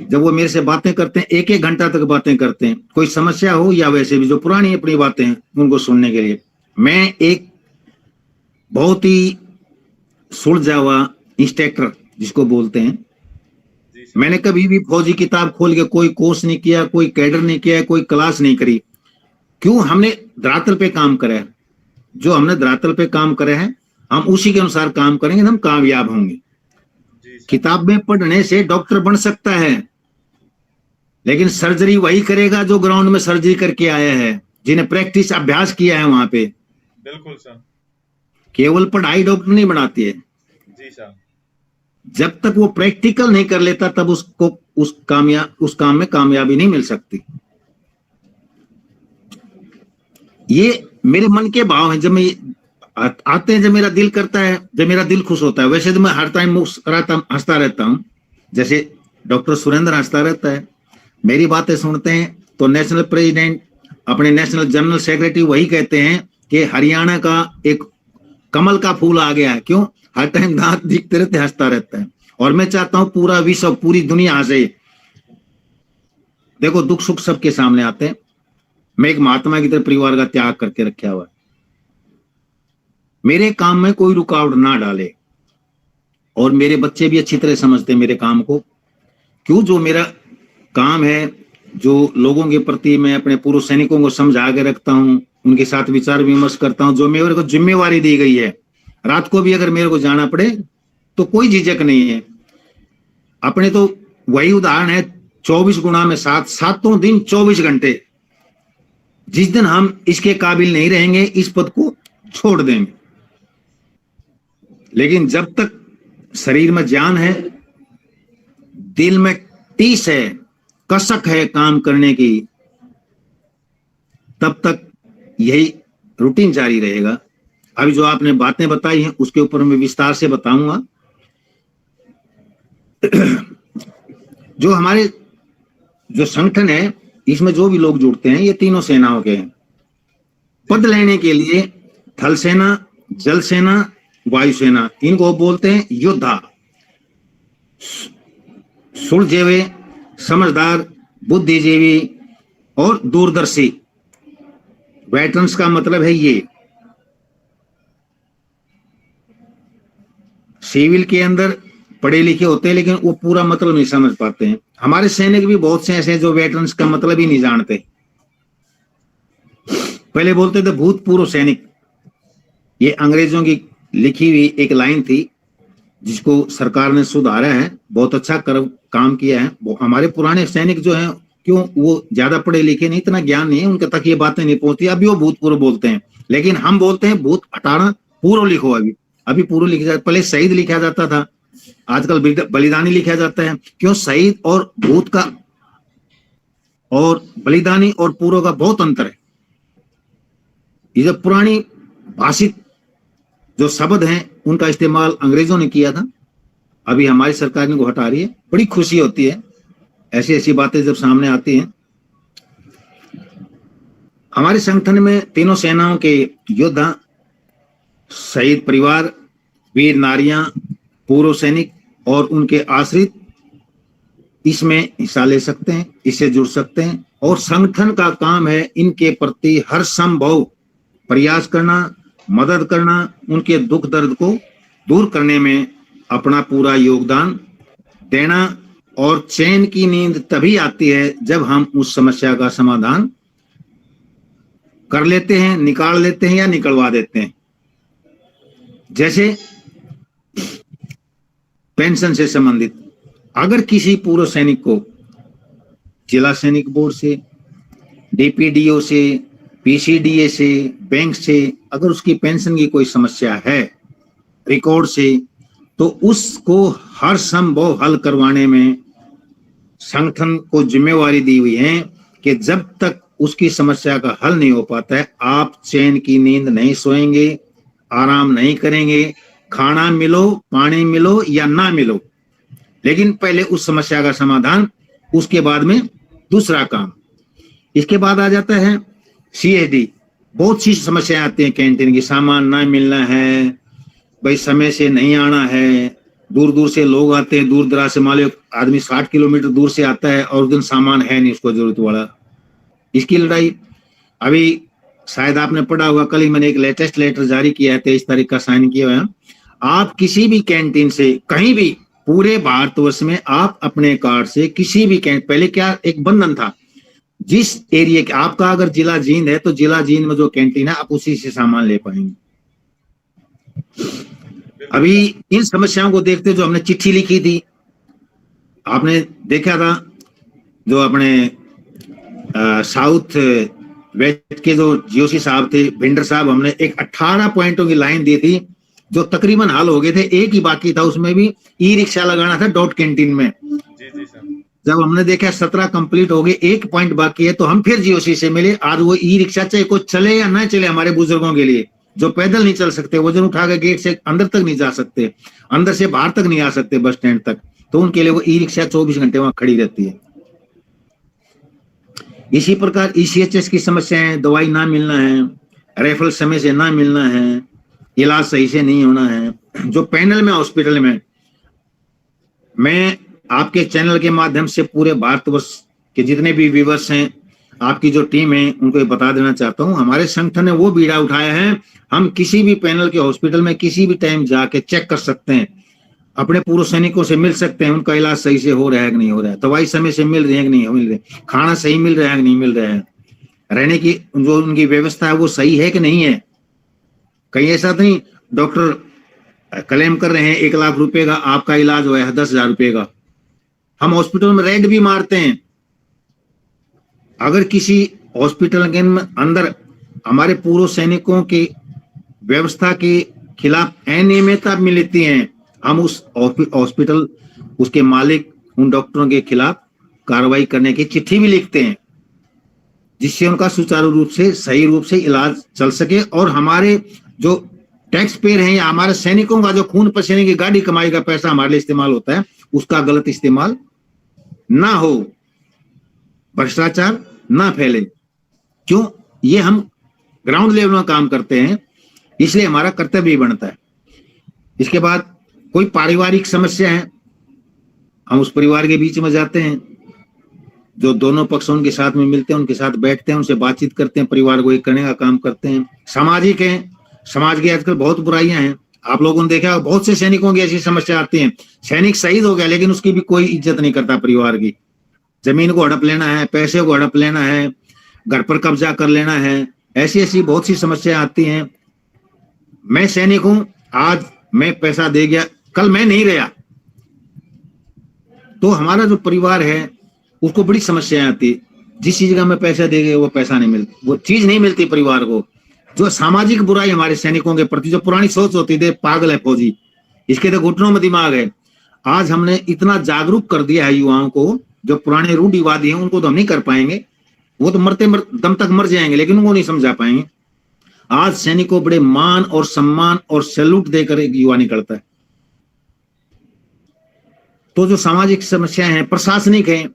जब वो मेरे से बातें करते हैं, 1-1 घंटा तक बातें करते हैं, कोई समस्या हो या वैसे भी जो पुरानी अपनी बातें हैं उनको सुनने के लिए। मैं एक बहुत ही सुलझा हुआ इंस्ट्रक्टर जिसको बोलते हैं, मैंने कभी भी फौजी किताब खोल के कोई कोर्स नहीं किया, कोई कैडर नहीं किया, कोई क्लास नहीं करी। क्यों? हमने धरातल पे काम करा है। जो हमने धरातल पे काम करे हैं, हम उसी के अनुसार काम करेंगे, हम कामयाब होंगे। किताब में पढ़ने से डॉक्टर बन सकता है, लेकिन सर्जरी वही करेगा जो ग्राउंड में सर्जरी करके आया है, जिन्हें प्रैक्टिस अभ्यास किया है वहां पे। बिल्कुल सर। केवल पढ़ाई डॉक्टर नहीं बनाती है। जी साहब। जब तक वो प्रैक्टिकल नहीं कर लेता, तब उसको उस काम में कामयाबी नहीं मिल सकती। ये मेरे मन के भाव हैं। जब मैं आते हैं, जब मेरा दिल करता है, जब मेरा दिल खुश होता है। वैसे तो मैं हर टाइम मुस्कुराता हंसता रहता हूं, जैसे डॉक्टर सुरेंद्र हंसता रहता है। मेरी बातें सुनते हैं तो नेशनल प्रेसिडेंट, अपने नेशनल जनरल सेक्रेटरी वही कहते हैं कि हरियाणा का एक कमल का फूल आ गया है। क्यों? हर टाइम दांत दिखते रहते, हंसता रहता है। और मैं चाहता हूं पूरा विश्व, पूरी दुनिया हंसे। देखो, दुख सुख सबके सामने आते हैं। मैं एक महात्मा की तरह परिवार का त्याग करके रखा हुआ है। मेरे काम में कोई रुकावट ना डाले, और मेरे बच्चे भी अच्छी तरह समझते हैं मेरे काम को। क्यों? जो मेरा काम है, जो लोगों के प्रति मैं अपने पूर्व सैनिकों को समझा के रखता हूं, उनके साथ विचार विमर्श करता हूं, जो मेरे को जिम्मेवारी दी गई है, रात को भी अगर मेरे को जाना पड़े तो कोई झिझक नहीं है। अपने तो वही उदाहरण है, 24x7, 7 दिन 24 घंटे। जिस दिन हम इसके काबिल नहीं रहेंगे, इस पद को छोड़ देंगे। लेकिन जब तक शरीर में जान है, दिल में टीस है, कसक है काम करने की, तब तक यही रूटीन जारी रहेगा। अभी जो आपने बातें बताई हैं उसके ऊपर मैं विस्तार से बताऊंगा। जो हमारे जो संगठन है, इसमें जो भी लोग जुड़ते हैं, ये तीनों सेनाओं के हैं। पद लेने के लिए थल सेना, जल सेना, वायुसेना, इनको बोलते हैं योद्धा। सुलझे हुए, समझदार, बुद्धिजीवी और दूरदर्शी। वेटरन्स का मतलब है ये। सिविल के अंदर पढ़े लिखे होते हैं, लेकिन वो पूरा मतलब नहीं समझ पाते हैं। हमारे सैनिक भी बहुत से ऐसे हैं जो वेटरन्स का मतलब ही नहीं जानते। पहले बोलते थे भूतपूर्व सैनिक, ये अंग्रेजों की लिखी हुई एक लाइन थी जिसको सरकार ने सुधारा है, बहुत अच्छा काम किया है। वो हमारे पुराने सैनिक जो हैं, क्यों वो ज्यादा पढ़े लिखे नहीं, इतना ज्ञान नहीं है उनके तक ये बातें नहीं पहुंचती, अभी वो भूतपूर्व बोलते हैं। लेकिन हम बोलते हैं भूत हटाना, पूर्व लिखो। अभी पूर्व लिखा जाता, पहले शहीद लिखा जाता था, आजकल बलिदानी लिखा जाता है। क्यों? शहीद और भूत का और बलिदानी और पूर्व का बहुत अंतर है। ये जो पुरानी भाषित जो शब्द हैं उनका इस्तेमाल अंग्रेजों ने किया था, अभी हमारी सरकार ने वो हटा रही है। बड़ी खुशी होती है ऐसी ऐसी बातें जब सामने आती हैं। हमारे संगठन में तीनों सेनाओं के योद्धा, शहीद परिवार, वीर नारियां, पूर्व सैनिक और उनके आश्रित इसमें हिस्सा ले सकते हैं, इससे जुड़ सकते हैं। और संगठन का काम है इनके प्रति हर संभव प्रयास करना, मदद करना, उनके दुख दर्द को दूर करने में अपना पूरा योगदान देना। और चैन की नींद तभी आती है जब हम उस समस्या का समाधान कर लेते हैं, निकाल लेते हैं या निकलवा देते हैं। जैसे पेंशन से संबंधित, अगर किसी पूर्व सैनिक को जिला सैनिक बोर्ड से, डीपीडीओ से, पीसीडीए से, बैंक से अगर उसकी पेंशन की कोई समस्या है रिकॉर्ड से, तो उसको हर संभव हल करवाने में संगठन को जिम्मेवारी दी हुई है कि जब तक उसकी समस्या का हल नहीं हो पाता है, आप चैन की नींद नहीं सोएंगे, आराम नहीं करेंगे। खाना मिलो, पानी मिलो या ना मिलो, लेकिन पहले उस समस्या का समाधान, उसके बाद में दूसरा काम। इसके बाद आ जाता है सीएसडी। बहुत सी समस्याएं आती हैं कैंटीन की, सामान ना मिलना है, भाई समय से नहीं आना है, दूर दूर से लोग आते हैं, दूर दराज से, मान लो आदमी 60 किलोमीटर दूर से आता है और उस दिन सामान है नहीं उसको जरूरत वाला, इसकी लड़ाई। अभी शायद आपने पढ़ा होगा, कल ही मैंने एक लेटेस्ट लेटर जारी किया है, 23 तारीख का साइन किया हुआ है। आप किसी भी कैंटीन से कहीं भी पूरे भारतवर्ष में आप अपने कार्ड से किसी भी कैंटीन, पहले क्या एक बंधन था, जिस एरिया के आपका अगर जिला जींद है तो जिला जींद में जो कैंटीन है आप उसी से सामान ले पाएंगे। अभी इन समस्याओं को देखते जो हमने चिट्ठी लिखी थी, आपने देखा था, जो अपने साउथ वेस्ट के जो जीओसी साहब थे, भिंडर साहब, हमने एक 18 पॉइंटों की लाइन दी थी जो तकरीबन हल हो गए थे। एक ही बाकी था, उसमें भी ई रिक्शा लगाना था डॉट कैंटीन में। जी सर। जब हमने देखा 17 कंप्लीट हो गए, एक पॉइंट बाकी है, तो हम फिर जीओसी से मिले। आज वो ई रिक्शा चाहे कोई चले या ना चले, हमारे बुजुर्गों के लिए जो पैदल नहीं चल सकते, वजन उठा के गेट से अंदर तक नहीं जा सकते, अंदर से बाहर तक नहीं आ सकते बस स्टैंड तक, तो उनके लिए वो ई रिक्शा 24 घंटे वहां खड़ी रहती है। इसी प्रकार ईसीएचएस की समस्या है, दवाई ना मिलना है, रेफरल समय से ना मिलना है, इलाज सही से नहीं होना है। जो पैनल में हॉस्पिटल में, मैं आपके चैनल के माध्यम से पूरे भारतवर्ष के जितने भी व्यूअर्स हैं, आपकी जो टीम है, उनको ये बता देना चाहता हूं, हमारे संगठन ने वो बीड़ा उठाया है, हम किसी भी पैनल के हॉस्पिटल में किसी भी टाइम जाके चेक कर सकते हैं, अपने पूर्व सैनिकों से मिल सकते हैं, उनका इलाज सही से हो रहा है कि नहीं हो रहा है, दवाई समय से मिल रही है कि नहीं मिल रही, खाना सही मिल रहा है कि नहीं मिल रहा है, रहने की जो उनकी व्यवस्था है वो सही है कि नहीं है। कहीं ऐसा नहीं डॉक्टर क्लेम कर रहे हैं 1 लाख रुपए का आपका इलाज हुआ है 10,000 रुपए का। हम हॉस्पिटल में रेड भी मारते हैं। अगर किसी हॉस्पिटल के अंदर हमारे पूर्व सैनिकों की व्यवस्था के खिलाफ अनियमितता मिलती है, हम उस हॉस्पिटल, उसके मालिक, उन डॉक्टरों के खिलाफ कार्रवाई करने की चिट्ठी भी लिखते हैं, जिससे उनका सुचारू रूप से, सही रूप से इलाज चल सके और हमारे जो टैक्स पेयर हैं या हमारे सैनिकों का जो खून पसीने की गाड़ी कमाई का पैसा हमारे लिए इस्तेमाल होता है, उसका गलत इस्तेमाल ना हो, भ्रष्टाचार ना फैले। क्यों? ये हम ग्राउंड लेवल में काम करते हैं, इसलिए हमारा कर्तव्य बनता है। इसके बाद कोई पारिवारिक समस्या है, हम उस परिवार के बीच में जाते हैं, जो दोनों पक्ष उनके साथ में मिलते हैं, उनके साथ बैठते हैं, उनसे बातचीत करते हैं, परिवार को एक करने का काम करते हैं। सामाजिक है, समाज की आजकल बहुत बुराइयां हैं, आप लोगों ने देखा बहुत से सैनिकों की ऐसी समस्या आती है, सैनिक शहीद हो गया लेकिन उसकी भी कोई इज्जत नहीं करता परिवार की, जमीन को हड़प लेना है, पैसे को हड़प लेना है, घर पर कब्जा कर लेना है, ऐसी ऐसी बहुत सी समस्याएं आती हैं। मैं सैनिक हूं, आज मैं पैसा दे गया, कल मैं नहीं रहा, तो हमारा जो परिवार है उसको बड़ी समस्याएं आती। जिस चीज का मैं पैसा दे गया वो पैसा नहीं मिलता, वो चीज नहीं मिलती परिवार को। जो सामाजिक बुराई हमारे सैनिकों के प्रति, जो पुरानी सोच होती थी, पागल है फौजी, इसके तो घुटनों में दिमाग है, आज हमने इतना जागरूक कर दिया है युवाओं को। जो पुराने रूढ़िवादी हैं उनको तो हम नहीं कर पाएंगे, वो तो दम तक मर जाएंगे, लेकिन उनको नहीं समझा पाएंगे। आज सैनिक को बड़े मान और सम्मान और सैल्यूट देकर एक युवा निकलता है। तो जो सामाजिक समस्याएं हैं, प्रशासनिक हैं,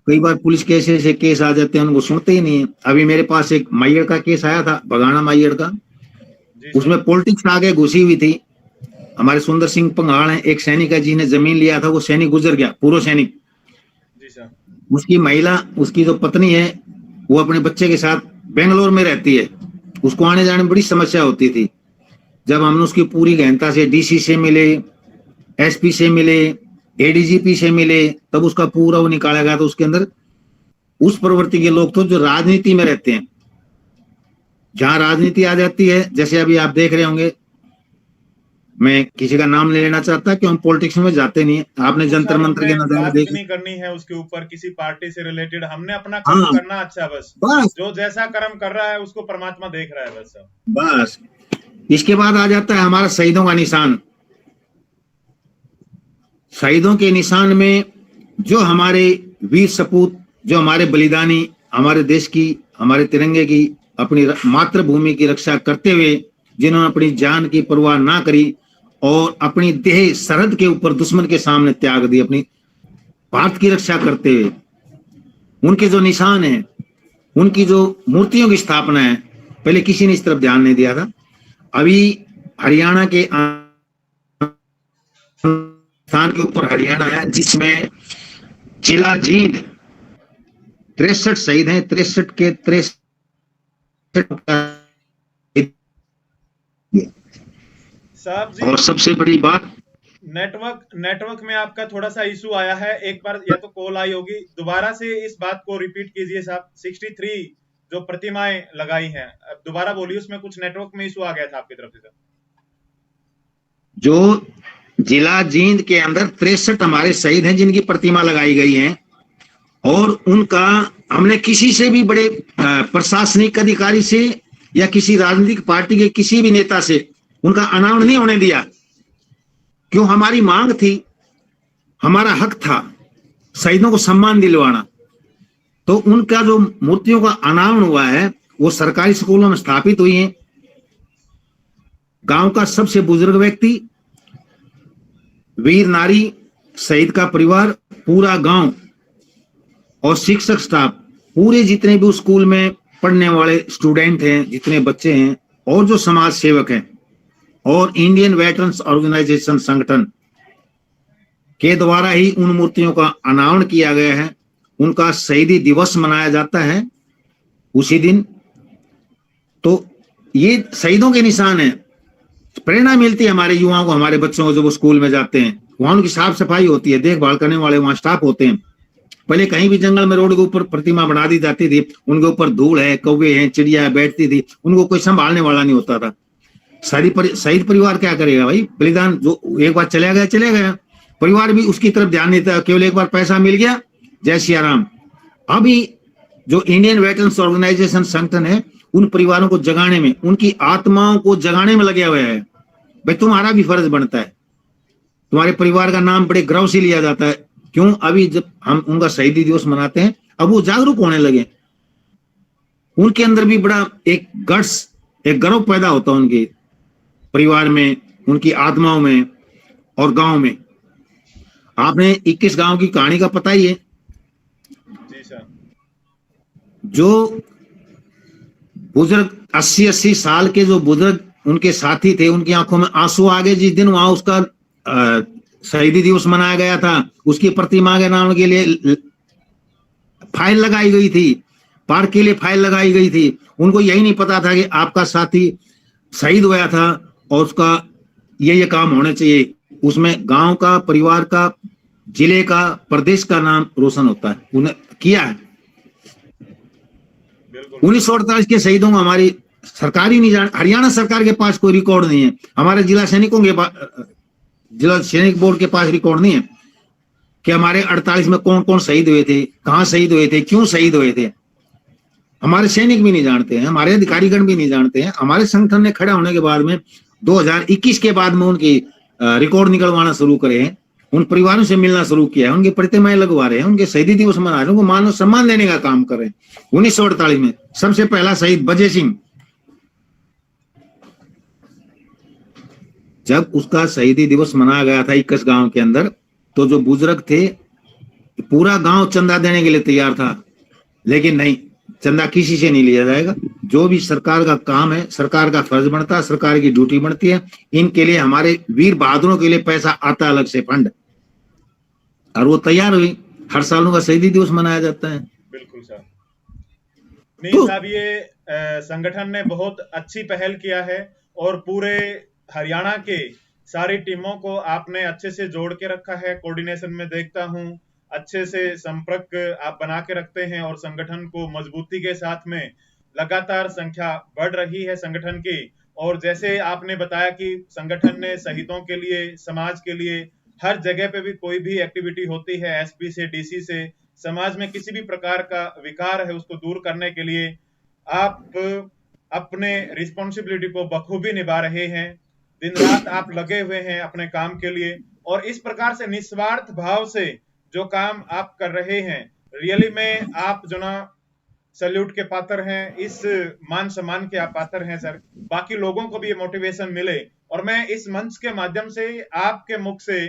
कई बार पुलिस केस ऐसे केस आ जाते हैं, उनको सुनते ही नहीं है। अभी मेरे पास एक माइयड़ का केस आया था, बगाना माइयड़ का, उसमें पॉलिटिक्स आगे घुसी हुई थी। हमारे सुंदर सिंह पंघाड़ हैं, एक सैनिक है जिन्हें जमीन लिया था, वो सैनिक गुजर गया, पूर्व सैनिक। उसकी महिला, उसकी जो पत्नी है, वो अपने बच्चे के साथ बेंगलोर में रहती है, उसको आने जाने में बड़ी समस्या होती थी। जब हमने उसकी पूरी गहनता से डीसी से मिले, एसपी से मिले, एडीजीपी से मिले, तब उसका पूरा वो निकाला गया। तो उसके अंदर उस प्रवृत्ति के लोग तो जो राजनीति में रहते हैं, जहां राजनीति आ जाती है, जैसे अभी आप देख रहे होंगे, मैं किसी का नाम नहीं लेना चाहता कि हम पॉलिटिक्स में जाते नहीं है। आपने जंतर मंत्र के नजारे देखे, नहीं करनी है उसके ऊपर किसी पार्टी से रिलेटेड, हमने अपना काम करना अच्छा, बस जो जैसा कर्म कर रहा है उसको परमात्मा देख रहा है, बस। इसके बाद आ जाता है हमारा शहीदों का निशान। शहीदों के निशान में जो हमारे वीर सपूत, जो हमारे बलिदानी, हमारे देश की, हमारे तिरंगे की, अपनी मातृभूमि की रक्षा करते हुए जिन्होंने अपनी जान की परवाह ना करी और अपनी देह सरहद के ऊपर दुश्मन के सामने त्याग दी, अपनी भारत की रक्षा करते हुए, उनके जो निशान है, उनकी जो मूर्तियों की स्थापना है, पहले किसी ने इस तरफ ध्यान नहीं दिया था। अभी हरियाणा के स्थान के ऊपर हरियाणा है, जिसमें जिला जींद 63 शहीद हैं, 63 के 63। और सबसे बड़ी बात, नेटवर्क में आपका थोड़ा सा इशू आया है, एक बार या तो कॉल आई होगी, दोबारा से इस बात को रिपीट कीजिए साहब। 63 जो प्रतिमाएं लगाई हैं, अब दोबारा बोलिए, उसमें कुछ नेटवर्क में इशू आ गया था आपकी तरफ से। जो जिला जींद के अंदर 63 हमारे शहीद हैं जिनकी प्रतिमा लगाई गई है, और उनका हमने किसी से भी, बड़े प्रशासनिक अधिकारी से या किसी राजनीतिक पार्टी के किसी भी नेता से उनका अनावरण नहीं होने दिया। क्यों? हमारी मांग थी, हमारा हक था शहीदों को सम्मान दिलवाना। तो उनका जो मूर्तियों का अनावरण हुआ है वो सरकारी स्कूलों में स्थापित हुई है। गांव का सबसे बुजुर्ग व्यक्ति, वीर नारी, शहीद का परिवार, पूरा गांव और शिक्षक स्टाफ, पूरे जितने भी स्कूल में पढ़ने वाले स्टूडेंट हैं, जितने बच्चे हैं, और जो समाज सेवक हैं, और इंडियन वेटरन्स ऑर्गेनाइजेशन संगठन के द्वारा ही उन मूर्तियों का अनावरण किया गया है। उनका शहीदी दिवस मनाया जाता है उसी दिन। तो ये शहीदों के निशान है। प्रेरणा मिलती है हमारे युवाओं को, हमारे बच्चों को, जब वो स्कूल में जाते हैं, वहां उनकी साफ सफाई होती है, देखभाल करने वाले वहां स्टाफ होते हैं। पहले कहीं भी जंगल में रोड के ऊपर प्रतिमा बना दी जाती थी, उनके ऊपर धूल है, कौवे हैं, चिड़िया बैठती थी, उनको कोई संभालने वाला नहीं होता था। शहीद परिवार क्या करेगा भाई? बलिदान जो एक बार चले गया, परिवार भी उसकी तरफ ध्यान नहीं देता, केवल एक बार पैसा मिल गया, जय सिया राम। अभी जो इंडियन वेटरन्स ऑर्गेनाइजेशन संगठन है, उन परिवारों को जगाने में, उनकी आत्माओं को जगाने में लगे हुए है। भाई तुम्हारा भी फर्ज बनता है, तुम्हारे परिवार का नाम बड़े गर्व से लिया जाता है। क्यों? अभी जब हम उनका शहीदी दिवस मनाते हैं, अब वो जागरूक होने लगे, उनके अंदर भी बड़ा एक गट्स, एक गर्व पैदा होता है उनके परिवार में, उनकी आत्माओं में और गांव में। आपने 21 गांव की कहानी का पता ही है। जी सर। जो बुजुर्ग 80-80 साल के जो बुजुर्ग उनके साथी थे, उनकी आंखों में आंसू आ गए जिस दिन वहां उसका शहीदी दिवस मनाया गया था। उसकी प्रतिमा के नाम के लिए फाइल लगाई गई थी, पार्क के लिए फाइल लगाई गई थी। उनको यही नहीं पता था कि आपका साथी शहीद हुआ था और उसका ये काम होने चाहिए। उसमें गांव का, परिवार का, जिले का, प्रदेश का नाम रोशन होता है। उन्हें किया है। बिल्कुल। बिल्कुल 1948 के शहीदों को हमारी सरकार ही नहीं जान, हरियाणा सरकार के पास कोई रिकॉर्ड नहीं है, हमारे जिला सैनिकों के जिला सैनिक बोर्ड के पास रिकॉर्ड नहीं है कि हमारे 48 में कौन कौन शहीद हुए थे, कहाँ शहीद हुए थे, क्यों शहीद हुए थे। हमारे सैनिक भी नहीं जानते हैं, हमारे अधिकारीगण भी नहीं जानते हैं। हमारे संगठन ने खड़ा होने के बाद में 2021 के बाद में उनकी रिकॉर्ड निकलवाना शुरू करे हैं, उन परिवारों से मिलना शुरू किया है, उनकी प्रतिमाएं लगवा रहे हैं, उनके शहीदी दिवस मना रहे हैं, उनको मानव सम्मान देने का काम कर रहे हैं। 1948 में सबसे पहला शहीद बजे सिंह, जब उसका शहीदी दिवस मनाया गया था 21 गांव के अंदर, तो जो बुजुर्ग थे पूरा गांव चंदा देने के लिए तैयार था, लेकिन नहीं, चंदा किसी से नहीं लिया जाएगा। जो भी सरकार का काम है, सरकार का फर्ज बनता है, सरकार की ड्यूटी बनती है, इनके लिए हमारे वीर बहादुरों के लिए पैसा आता अलग से फंड, और वो तैयार हुई। हर साल उनका शहीदी दिवस मनाया जाता है। बिल्कुल सर। नहीं साहब, ये संगठन ने बहुत अच्छी पहल किया है और पूरे हरियाणा के सारी टीमों को आपने अच्छे से जोड़ के रखा है। कोऑर्डिनेशन में देखता हूं अच्छे से संपर्क आप बना के रखते हैं और संगठन को मजबूती के साथ में लगातार संख्या बढ़ रही है संगठन की। और जैसे आपने बताया कि संगठन ने शहीदों के लिए, समाज के लिए हर जगह पे भी कोई भी एक्टिविटी होती है, एसपी से डीसी से, समाज में किसी भी प्रकार का विकार है उसको दूर करने के लिए आप अपने रिस्पॉन्सिबिलिटी को बखूबी निभा रहे हैं। दिन रात आप लगे हुए हैं अपने काम के लिए, और इस प्रकार से निस्वार्थ भाव से जो काम आप कर रहे हैं, रियली में आप जो ना सैल्यूट के पात्र हैं, इस मान सम्मान के आप पात्र हैं सर। बाकी लोगों को भी ये मोटिवेशन मिले, और मैं इस मंच के माध्यम से आपके मुख से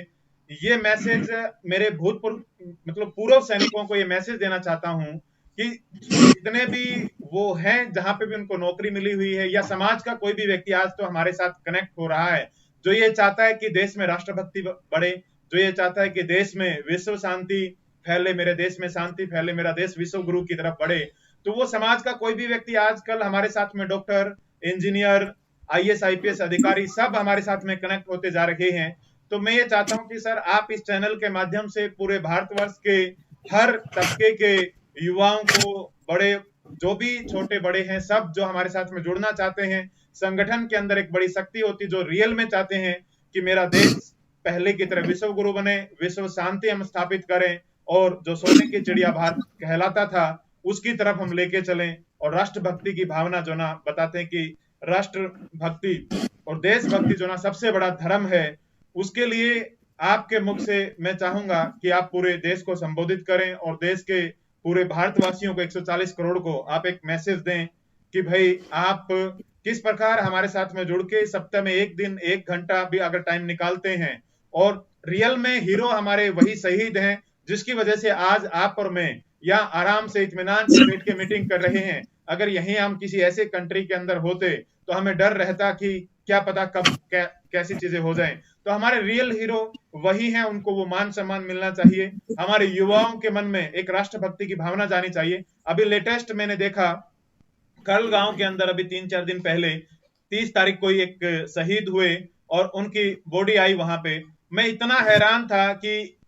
ये मैसेज मेरे भूतपूर्व मतलब पूर्व सैनिकों को ये मैसेज देना चाहता हूं कि जितने भी वो हैं, जहां पे भी उनको नौकरी मिली हुई है, या समाज का कोई भी व्यक्ति आज तो हमारे साथ कनेक्ट हो रहा है, जो ये चाहता है कि देश में राष्ट्रभक्ति बढ़े, जो ये चाहता है कि देश में विश्व शांति फैले, मेरे देश में शांति फैले, मेरा देश विश्व गुरु की तरफ बढ़े, तो वो समाज का कोई भी व्यक्ति आजकल हमारे साथ में डॉक्टर, इंजीनियर, आईएएस आईपीएस अधिकारी सब हमारे साथ में कनेक्ट होते जा रहे हैं। तो मैं ये चाहता हूं कि सर आप इस चैनल के माध्यम से पूरे भारतवर्ष के हर तबके के युवाओं को, बड़े जो भी छोटे बड़े हैं, सब जो हमारे साथ में जुड़ना चाहते हैं, संगठन के अंदर एक बड़ी शक्ति होती जो रियल में चाहते हैं कि मेरा देश पहले की तरह विश्व गुरु बने, विश्व शांति हम स्थापित करें, और जो सोने की चिड़िया भारत कहलाता था उसकी तरफ हम लेके चलें, और राष्ट्रभक्ति की भावना जो ना बताते हैं कि राष्ट्रभक्ति और देशभक्ति जो ना सबसे बड़ा धर्म है, उसके लिए आपके मुख से मैं चाहूंगा कि आप पूरे देश को संबोधित करें और देश के पूरे भारतवासियों को, 140 करोड़ को आप एक मैसेज दें कि भाई आप किस प्रकार हमारे साथ में जुड़ के सप्ताह में एक दिन 1 घंटा भी अगर टाइम निकालते हैं, और रियल में हीरो हमारे वही शहीद हैं जिसकी वजह से आज आप और मैं या आराम से इत्मीनान से बैठ के मीटिंग कर रहे हैं। अगर यहीं हम किसी ऐसे कंट्री के अंदर होते तो हमें डर रहता कि क्या पता कब कैसी चीजें हो जाएं। तो हमारे रियल हीरो वही हैं, उनको वो मान सम्मान मिलना चाहिए। हमारे युवाओं के मन में एक राष्ट्रभक्ति की भावना जानी चाहिए। अभी लेटेस्ट मैंने देखा, कल गांव के अंदर अभी 3-4 दिन पहले 30 तारीख को एक शहीद हुए और उनकी बॉडी आई वहां पे। मैं इतना हैरान था कि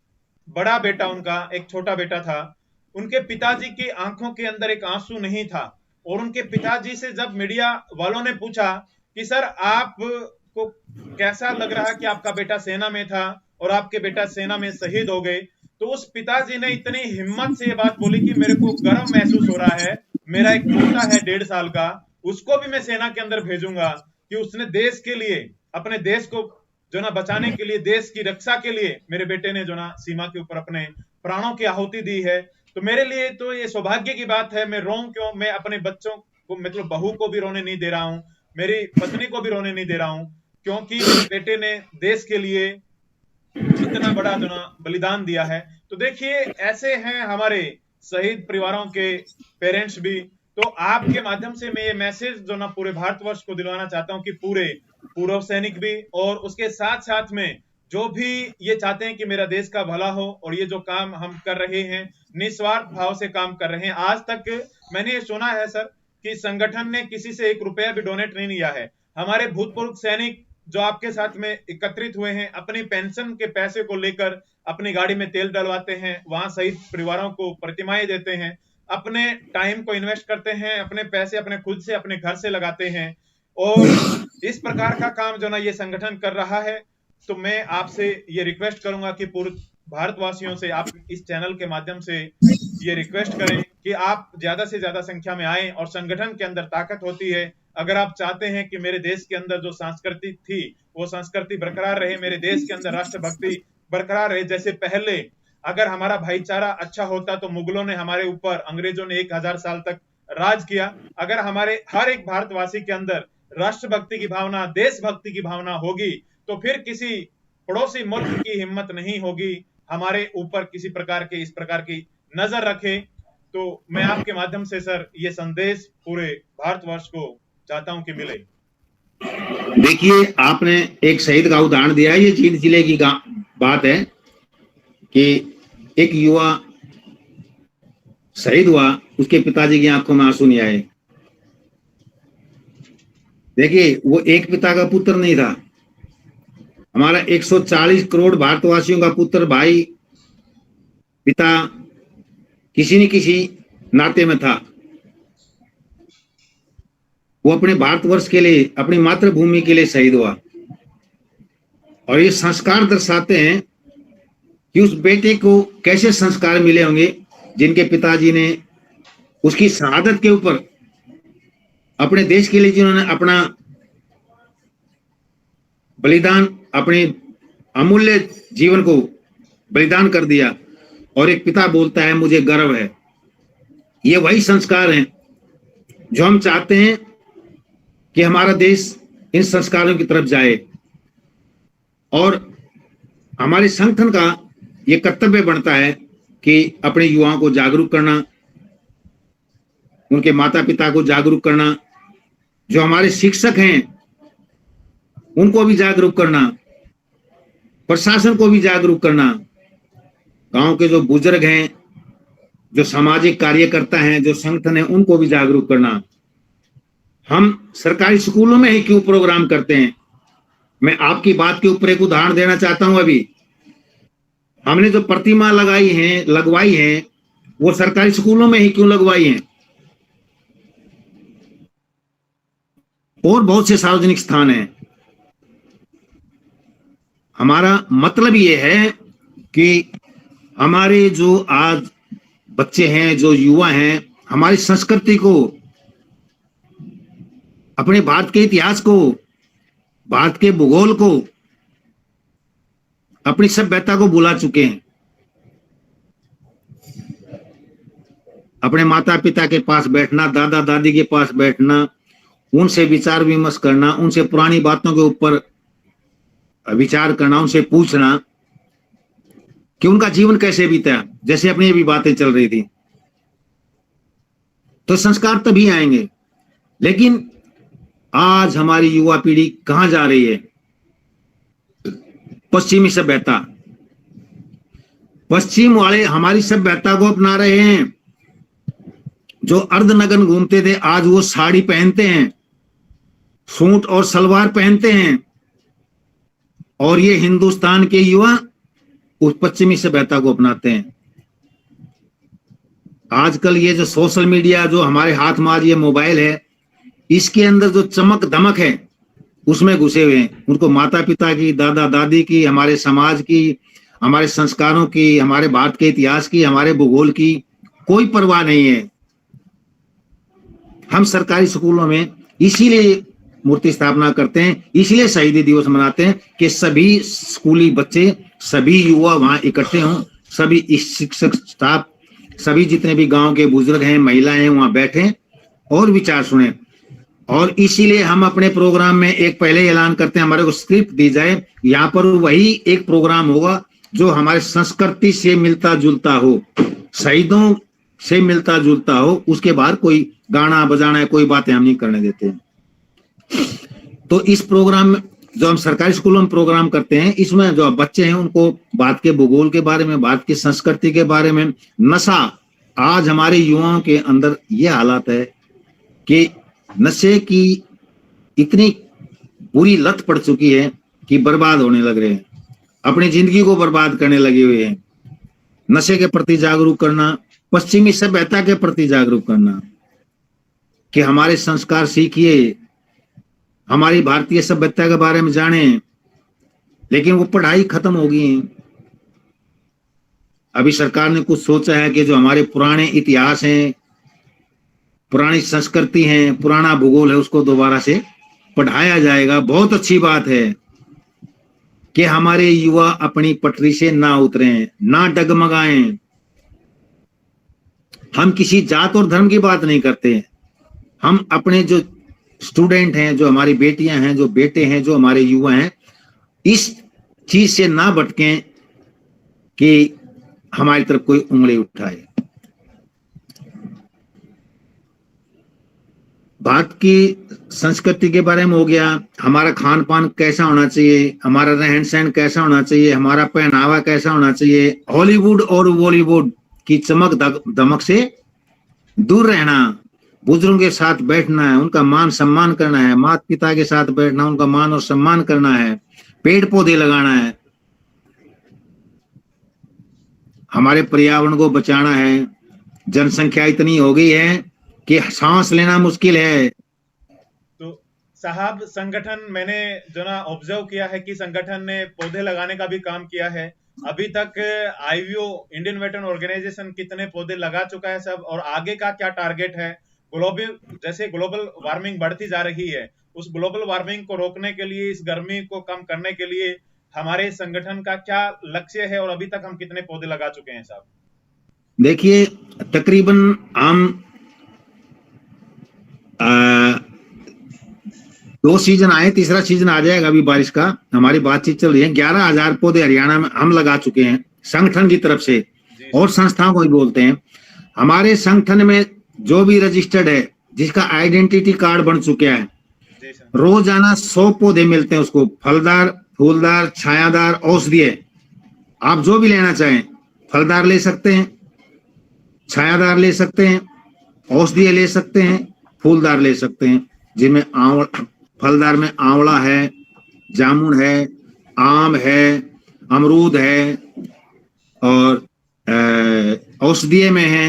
बड़ा बेटा उनका, एक छोटा बेटा था, उनके पिताजी की आंखों के अंदर एक आंसू नहीं था, और उनके पिताजी से जब मीडिया वालों ने पूछा कि सर आपको कैसा लग रहा कि आपका बेटा सेना में था और आपके बेटा सेना में शहीद हो गए, तो उस पिताजी ने इतनी हिम्मत से ये बात बोली कि मेरे को गर्व महसूस हो रहा है, मेरा एक पोता है 1.5 साल का, उसको भी मैं सेना के अंदर भेजूंगा कि उसने देश के लिए, अपने देश को जो ना बचाने के लिए, देश की रक्षा के लिए मेरे बेटे ने जो ना सीमा के ऊपर अपने प्राणों की आहुति दी है। तो मेरे लिए तो ये सौभाग्य की बात है। मैं रोऊं क्यों? मैं अपने बच्चों को, मतलब बहू को भी रोने नहीं दे रहा हूं, मेरी पत्नी को भी रोने नहीं दे रहा हूं, क्योंकि मेरे बेटे ने देश के लिए इतना बड़ा जो ना बलिदान दिया है। तो देखिए, ऐसे हैं हमारे शहीद परिवारों के पेरेंट्स भी। तो आपके माध्यम से मैं ये मैसेज जो ना पूरे भारतवर्ष को दिलवाना चाहता हूं कि पूरे पूर्व सैनिक भी, और उसके साथ साथ में जो भी ये चाहते हैं कि मेरा देश का भला हो, और ये जो काम हम कर रहे हैं निस्वार्थ भाव से काम कर रहे हैं। आज तक मैंने ये सुना है सर कि संगठन ने किसी से 1 रुपया भी डोनेट नहीं लिया है। हमारे भूतपूर्व सैनिक जो आपके साथ में एकत्रित हुए हैं, अपनी पेंशन के पैसे को लेकर अपनी गाड़ी में तेल डलवाते हैं, वहां शहीद परिवारों को प्रतिमाएं देते हैं। अपने टाइम को इन्वेस्ट करते हैं, अपने पैसे अपने खुद से अपने घर से लगाते हैं, और इस प्रकार का काम जो ना ये संगठन कर रहा है। तो मैं आपसे ये रिक्वेस्ट करूंगा कि पूरे भारतवासियों से आप इस चैनल के माध्यम से ये रिक्वेस्ट करें कि आप ज्यादा से ज्यादा संख्या में आएं, और संगठन के अंदर ताकत होती है। अगर आप चाहते हैं कि मेरे देश के अंदर जो संस्कृति थी वो संस्कृति बरकरार रहे, मेरे देश के अंदर राष्ट्रभक्ति बरकरार रहे, जैसे पहले अगर हमारा भाईचारा अच्छा होता तो मुगलों ने हमारे ऊपर, अंग्रेजों ने 1000 साल तक राज किया। अगर हमारे हर एक भारतवासी के अंदर राष्ट्रभक्ति की भावना, देशभक्ति की भावना होगी, तो फिर किसी पड़ोसी मुल्क की हिम्मत नहीं होगी हमारे ऊपर किसी प्रकार के इस प्रकार की नजर रखे। तो मैं आपके माध्यम से सर ये संदेश पूरे भारतवर्ष को चाहता हूं कि मिले। देखिए, आपने एक शहीद का उदाहरण दिया है। ये जींद जिले की बात है कि एक युवा शहीद हुआ, उसके पिताजी की आंखों में आंसू नहीं आए। देखिए, वो एक पिता का पुत्र नहीं था, हमारा 140 करोड़ भारतवासियों का पुत्र, भाई, पिता, किसी न किसी नाते में था। वो अपने भारतवर्ष के लिए, अपनी मातृभूमि के लिए शहीद हुआ। और ये संस्कार दर्शाते हैं कि उस बेटे को कैसे संस्कार मिले होंगे जिनके पिताजी ने उसकी शहादत के ऊपर अपने देश के लिए जिन्होंने अपना बलिदान, अपने अमूल्य जीवन को बलिदान कर दिया। और एक पिता बोलता है मुझे गर्व है। ये वही संस्कार हैं जो हम चाहते हैं कि हमारा देश इन संस्कारों की तरफ जाए। और हमारे संगठन का ये कर्तव्य बनता है कि अपने युवाओं को जागरूक करना, उनके माता पिता को जागरूक करना, जो हमारे शिक्षक हैं उनको भी जागरूक करना, प्रशासन को भी जागरूक करना, गांव के जो बुजुर्ग हैं, जो सामाजिक कार्यकर्ता हैं, जो संगठन है, उनको भी जागरूक करना। हम सरकारी स्कूलों में ही क्यों प्रोग्राम करते हैं? मैं आपकी बात के ऊपर एक उदाहरण देना चाहता हूं। अभी हमने जो प्रतिमा लगवाई है वो सरकारी स्कूलों में ही क्यों लगवाई है? और बहुत से सार्वजनिक स्थान हैं। हमारा मतलब ये है कि हमारे जो आज बच्चे हैं, जो युवा हैं, हमारी संस्कृति को, अपने भारत के इतिहास को, भारत के भूगोल को, अपनी सभ्यता को भुला चुके हैं। अपने माता पिता के पास बैठना, दादा दादी के पास बैठना, उनसे विचार विमर्श करना, उनसे पुरानी बातों के ऊपर विचार करना, उनसे पूछना कि उनका जीवन कैसे बीता, जैसे अपनी भी बातें चल रही थी। तो संस्कार तभी आएंगे। लेकिन आज हमारी युवा पीढ़ी कहां जा रही है? पश्चिमी सभ्यता, पश्चिम वाले हमारी सभ्यता को अपना रहे हैं। जो अर्धनग्न घूमते थे आज वो साड़ी पहनते हैं, सूट और सलवार पहनते हैं। और ये हिंदुस्तान के युवा उस पश्चिमी सभ्यता को अपनाते हैं। आजकल ये जो सोशल मीडिया जो हमारे हाथ में आज ये मोबाइल है, इसके अंदर जो चमक दमक है उसमें घुसे हुए हैं। उनको माता पिता की, दादा दादी की, हमारे समाज की, हमारे संस्कारों की, हमारे भारत के इतिहास की, हमारे भूगोल की कोई परवाह नहीं है। हम सरकारी स्कूलों में इसीलिए मूर्ति स्थापना करते हैं, इसलिए शहीदी दिवस मनाते हैं कि सभी स्कूली बच्चे, सभी युवा वहां इकट्ठे हों, सभी शिक्षक स्टाफ, सभी जितने भी गांव के बुजुर्ग हैं, महिलाएं हैं, वहां बैठें और विचार सुने। और इसीलिए हम अपने प्रोग्राम में एक पहले ऐलान करते हैं, हमारे को स्क्रिप्ट दी जाए, यहाँ पर वही एक प्रोग्राम होगा जो हमारे संस्कृति से मिलता जुलता हो, शहीदों से मिलता जुलता हो। उसके बाद कोई गाना बजाना, कोई बातें हम नहीं करने देते। तो इस प्रोग्राम में जो हम सरकारी स्कूलों में प्रोग्राम करते हैं, इसमें जो बच्चे हैं उनको भारत के भूगोल के बारे में, भारत की संस्कृति के बारे में, नशा, आज हमारे युवाओं के अंदर ये हालात है कि नशे की इतनी बुरी लत पड़ चुकी है कि बर्बाद होने लग रहे हैं, अपनी जिंदगी को बर्बाद करने लगे हुए हैं। नशे के प्रति जागरूक करना, पश्चिमी सभ्यता के प्रति जागरूक करना कि हमारे संस्कार सीखिए, हमारी भारतीय सभ्यता के बारे में जाने। लेकिन वो पढ़ाई खत्म हो गई है। अभी सरकार ने कुछ सोचा है कि जो हमारे पुराने इतिहास हैं, पुरानी संस्कृति है, पुराना भूगोल है, उसको दोबारा से पढ़ाया जाएगा। बहुत अच्छी बात है कि हमारे युवा अपनी पटरी से ना उतरें, ना डगमगाएं। हम किसी जात और धर्म की बात नहीं करते। हम अपने जो स्टूडेंट हैं, जो हमारी बेटियां हैं, जो बेटे हैं, जो हमारे युवा हैं, इस चीज से ना भटकें कि हमारी तरफ कोई उंगली उठाए। भारत की संस्कृति के बारे में हो गया, हमारा खान पान कैसा होना चाहिए, हमारा रहन सहन कैसा होना चाहिए, हमारा पहनावा कैसा होना चाहिए। हॉलीवुड और बॉलीवुड की चमक धमक से दूर रहना, बुजुर्गों के साथ बैठना है, उनका मान सम्मान करना है, माता पिता के साथ बैठना, उनका मान और सम्मान करना है, पेड़ पौधे लगाना है, हमारे पर्यावरण को बचाना है। जनसंख्या इतनी हो गई है कि सांस लेना मुश्किल है। तो साहब, संगठन मैंने जो ना ऑब्जर्व किया है कि संगठन ने पौधे लगाने का भी काम किया है। अभी तक आईवीओ इंडियन वेटरन ऑर्गेनाइजेशन कितने पौधे लगा चुका है सब, और आगे का क्या टारगेट है? ग्लोबल वार्मिंग बढ़ती जा रही है, उस ग्लोबल वार्मिंग को रोकने के लिए, इस गर्मी को कम करने के लिए हमारे संगठन का क्या लक्ष्य है, और अभी तक हम कितने पौधे लगा चुके हैं साहब? देखिए, तकरीबन हम 2 सीजन आए, तीसरा सीजन आ जाएगा अभी बारिश का। हमारी बातचीत चल रही है। 11,000 पौधे हरियाणा में हम लगा चुके हैं संगठन की तरफ से, और संस्थाओं को भी बोलते हैं। हमारे संगठन में जो भी रजिस्टर्ड है, जिसका आइडेंटिटी कार्ड बन चुका है, रोजाना 100 पौधे मिलते हैं उसको, फलदार, फूलदार, छायादार, औषधीय। आप जो भी लेना चाहें, फलदार ले सकते हैं, छायादार ले सकते हैं, औषधीय ले सकते हैं, फूलदार ले सकते हैं, जिनमें फलदार में आंवला है, जामुन है, आम है, अमरूद है, और औषधीय में है,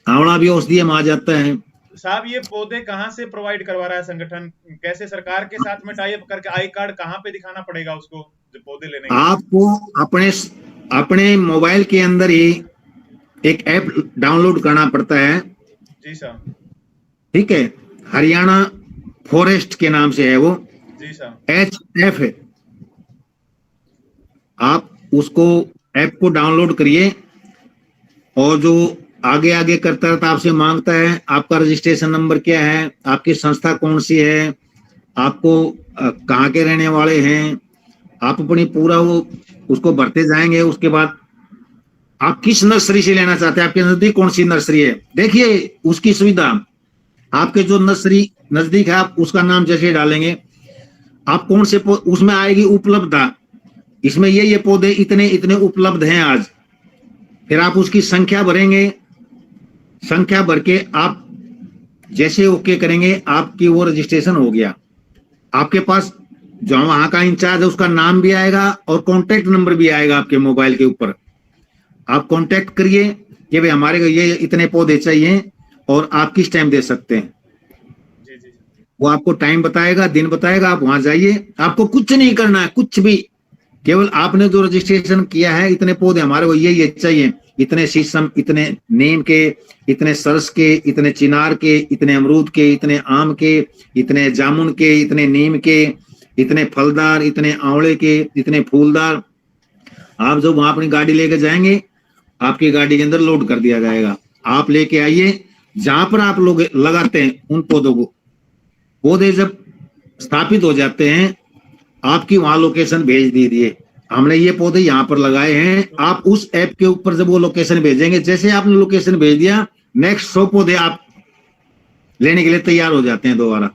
आंवला भी औषधीय में आ जाता है। साहब, ये पौधे कहाँ से प्रोवाइड करवा रहा है संगठन? कैसे सरकार के साथ में टाई अप करके? आई कार्ड कहाँ पे दिखाना पड़ेगा उसको जो पौधे लेने के? आपको अपने मोबाइल के अंदर ही एक ऐप डाउनलोड करना पड़ता है। जी साहब। ठीक है, हरियाणा फॉरेस्ट के नाम से है वो। जी साहब। HF है। आप उसको ऐप को डाउनलोड करिए, और जो आगे आगे करता रहता आपसे मांगता है आपका रजिस्ट्रेशन नंबर क्या है, आपकी संस्था कौन सी है, आपको कहाँ के रहने वाले हैं, आप अपनी पूरा वो उसको भरते जाएंगे। उसके बाद आप किस नर्सरी से लेना चाहते हैं, आपके नजदीक कौन सी नर्सरी है, देखिए उसकी सुविधा। आपके जो नर्सरी नजदीक है, आप उसका नाम जैसे डालेंगे, आप कौन से उसमें आएगी उपलब्धता, इसमें ये पौधे इतने इतने उपलब्ध हैं आज। फिर आप उसकी संख्या भरेंगे, संख्या भर के आप जैसे ओके करेंगे, आपकी वो रजिस्ट्रेशन हो गया। आपके पास जो वहां का इंचार्ज है उसका नाम भी आएगा और कॉन्टेक्ट नंबर भी आएगा आपके मोबाइल के ऊपर। आप कॉन्टेक्ट करिए कि भाई हमारे को ये इतने पौधे चाहिए और आप किस टाइम दे सकते हैं। वो आपको टाइम बताएगा, दिन बताएगा, आप वहां जाइए। आपको कुछ नहीं करना है, कुछ भी, केवल आपने जो रजिस्ट्रेशन किया है, इतने पौधे हमारे को ये चाहिए, इतने शीशम, इतने नीम के, इतने सरस के, इतने चिनार के, इतने अमरूद के, इतने आम के, इतने जामुन के, इतने नीम के, इतने फलदार, इतने आंवले के, इतने फूलदार। आप जब वहां अपनी गाड़ी लेके जाएंगे, आपकी गाड़ी के अंदर लोड कर दिया जाएगा। आप लेके आइए जहां पर आप लोग लगाते हैं उन पौधों को। पौधे जब स्थापित हो जाते हैं, आपकी वहां लोकेशन भेज दीजिए, हमने ये पौधे यहाँ पर लगाए हैं। आप उस ऐप के ऊपर जब वो लोकेशन भेजेंगे, जैसे आपने लोकेशन भेज दिया, नेक्स्ट 100 पौधे आप लेने के लिए तैयार हो जाते हैं दोबारा।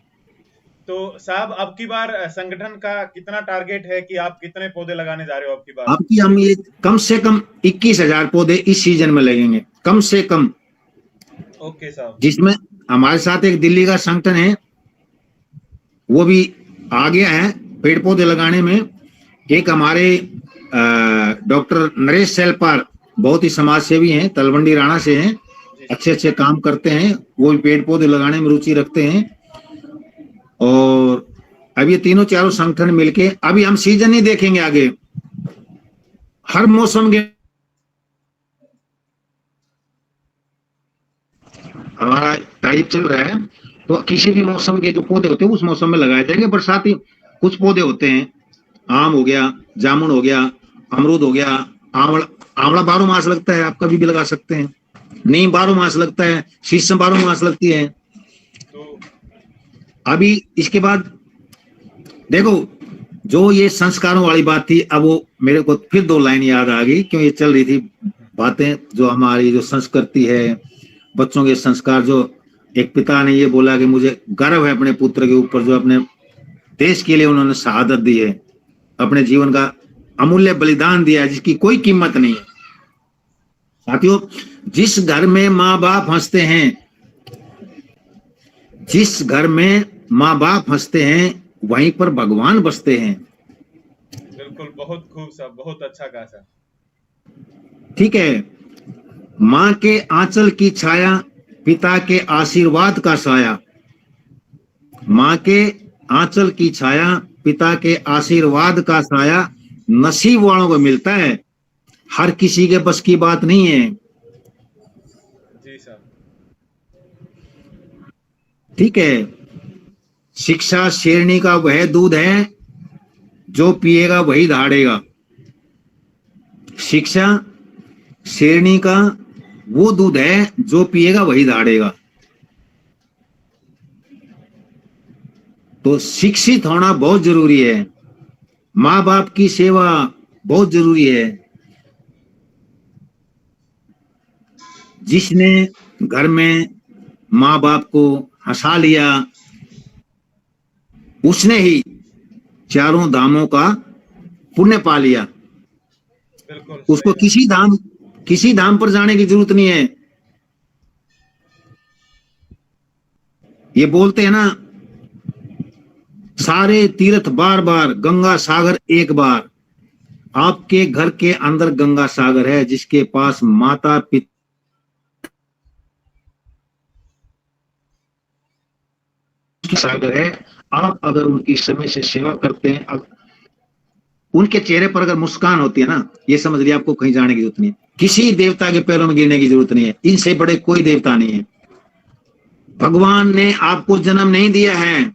तो साहब, अब की बार संगठन का कितना टारगेट है कि आप कितने पौधे लगाने जा रहे हो अब की बार? अब की हम ये कम से कम 21,000 पौधे इस सीजन में लगेंगे, कम से कम। ओके साहब। जिसमें हमारे साथ एक दिल्ली का संगठन है, वो भी आ गया है पेड़ पौधे लगाने में। एक हमारे डॉक्टर नरेश सेलपार बहुत ही समाज सेवी हैं, तलवंडी राणा से हैं, अच्छे अच्छे काम करते हैं, वो भी पेड़ पौधे लगाने में रुचि रखते हैं। और अब ये तीनों चारों संगठन मिलके, अभी हम सीजन नहीं देखेंगे आगे, हर मौसम के हमारा टाइप चल रहा है, तो किसी भी मौसम के जो पौधे होते हैं उस मौसम में लगाए जाएंगे। बरसाती कुछ पौधे होते हैं, आम हो गया, जामुन हो गया, अमरूद हो गया, आंवला, आंवला 12 मास लगता है, आप कभी भी लगा सकते हैं। नीम 12 मास लगता है, शीशम 12 मास लगती है। तो अभी इसके बाद देखो, जो ये संस्कारों वाली बात थी, अब वो मेरे को फिर 2 लाइन याद आ गई, क्यों ये चल रही थी बातें, जो हमारी जो संस्कृति है, बच्चों के संस्कार। जो एक पिता ने ये बोला कि मुझे गर्व है अपने पुत्र के ऊपर, जो अपने देश के लिए उन्होंने शहादत दी है, अपने जीवन का अमूल्य बलिदान दिया है, जिसकी कोई कीमत नहीं है। साथियों, जिस घर में माँ बाप हंसते हैं, जिस घर में माँ बाप हंसते हैं, वहीं पर भगवान बसते हैं। बिल्कुल, बहुत खूब साहब, बहुत अच्छा कहा साहब। ठीक है। माँ के आंचल की छाया, पिता के आशीर्वाद का साया। माँ के आंचल की छाया, पिता के आशीर्वाद का साया नसीब वालों को मिलता है, हर किसी के बस की बात नहीं है। जी साहब। ठीक है। शिक्षा शेरनी का वह दूध है, जो पिएगा वही दहाड़ेगा। शिक्षा शेरनी का वो दूध है, जो पिएगा वही दहाड़ेगा। तो शिक्षित होना बहुत जरूरी है। माँ बाप की सेवा बहुत जरूरी है। जिसने घर में माँ बाप को हंसा लिया, उसने ही चारों धामों का पुण्य पा लिया। बिल्कुल, उसको किसी धाम पर जाने की जरूरत नहीं है। ये बोलते हैं ना, सारे तीर्थ बार बार, गंगा सागर एक बार। आपके घर के अंदर गंगा सागर है, जिसके पास माता पिता सागर है। आप अगर उनकी समय से सेवा करते हैं, उनके चेहरे पर अगर मुस्कान होती है ना, ये समझ लिया आपको कहीं जाने की जरूरत नहीं है, किसी देवता के पैरों में गिरने की जरूरत नहीं है। इनसे बड़े कोई देवता नहीं है। भगवान ने आपको जन्म नहीं दिया है,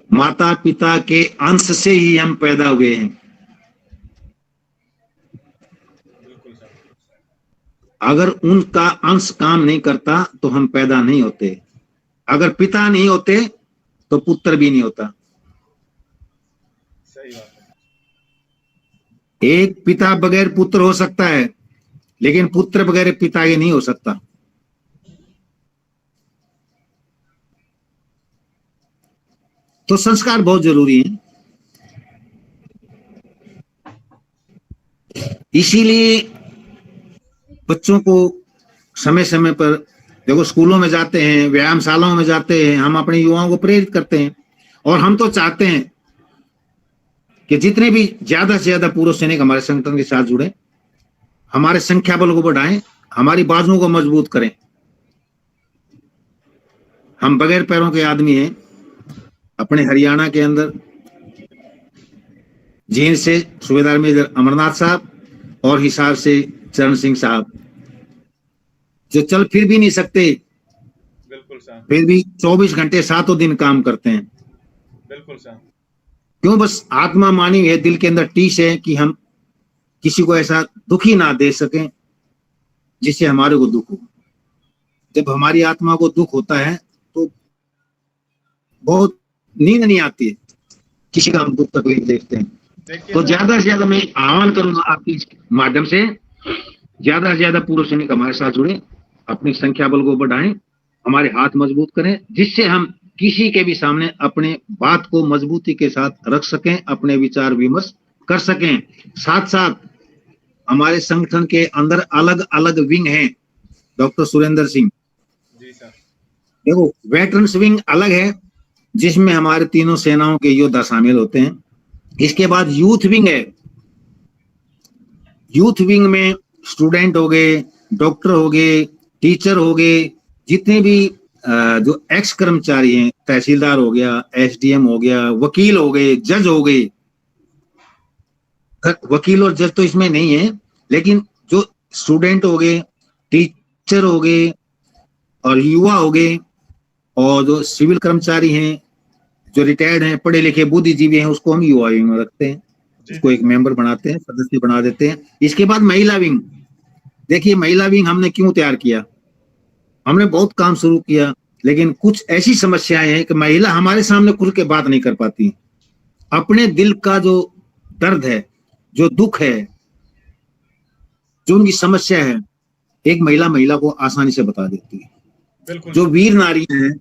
माता पिता के अंश से ही हम पैदा हुए हैं। बिल्कुल साहब। अगर उनका अंश काम नहीं करता तो हम पैदा नहीं होते। अगर पिता नहीं होते तो पुत्र भी नहीं होता। सही बात है। एक पिता बगैर पुत्र हो सकता है, लेकिन पुत्र बगैर पिता के नहीं हो सकता। तो संस्कार बहुत जरूरी है। इसीलिए बच्चों को समय समय पर, देखो स्कूलों में जाते हैं, व्यायामशालाओं में जाते हैं, हम अपने युवाओं को प्रेरित करते हैं। और हम तो चाहते हैं कि जितने भी ज्यादा से ज्यादा पूर्व सैनिक हमारे संगठन के साथ जुड़े, हमारे संख्या बल को बढ़ाएं, हमारी बाजुओं को मजबूत करें। हम बगैर पैरों के आदमी हैं। अपने हरियाणा के अंदर जींद से सूबेदार मेजर अमरनाथ साहब और हिसार से चरण सिंह साहब, जो चल फिर भी नहीं सकते, बिल्कुल साहब। फिर भी 24 घंटे 7 दिन काम करते हैं। बिल्कुल साहब। क्यों? बस आत्मा मानी है, दिल के अंदर टीस है कि हम किसी को ऐसा दुखी ना दे सकें जिससे हमारे को दुख हो। जब हमारी आत्मा को दुख होता है तो बहुत नींद नहीं आती है, किसी का हम दुख तकलीफ देखते हैं। तो ज्यादा से ज्यादा मैं आह्वान करूंगा आपके माध्यम से, ज्यादा से ज्यादा पूर्व सैनिक हमारे साथ जुड़े, अपनी संख्या बल को बढ़ाएं, हमारे हाथ मजबूत करें, जिससे हम किसी के भी सामने अपने बात को मजबूती के साथ रख सकें, अपने विचार विमर्श कर सकें। साथ साथ हमारे संगठन के अंदर अलग अलग विंग हैं। Doctor Surendra Singh ji sir. देखो, वेटरन्स विंग अलग है, जिसमें हमारे तीनों सेनाओं के योद्धा शामिल होते हैं। इसके बाद यूथ विंग है, यूथ विंग में स्टूडेंट हो गए, डॉक्टर हो गए, टीचर हो गए, जितने भी जो एक्स कर्मचारी हैं, तहसीलदार हो गया, एसडीएम हो गया, वकील हो गए, जज हो गए। वकील और जज तो इसमें नहीं है, लेकिन जो स्टूडेंट हो गए, टीचर हो गए और युवा हो गए, और जो सिविल कर्मचारी हैं, जो रिटायर्ड हैं, पढ़े लिखे बुद्धिजीवी हैं, उसको हम युवा विंग में रखते हैं, उसको एक मेंबर बनाते हैं, सदस्य बना देते हैं। इसके बाद महिला विंग। देखिए, महिला विंग हमने क्यों तैयार किया? हमने बहुत काम शुरू किया, लेकिन कुछ ऐसी समस्याएं हैं कि महिला हमारे सामने खुल के बात नहीं कर पाती। अपने दिल का जो दर्द है, जो दुख है, जो उनकी समस्या है, एक महिला को आसानी से बता देती है। बिल्कुल। जो वीर नारी हैं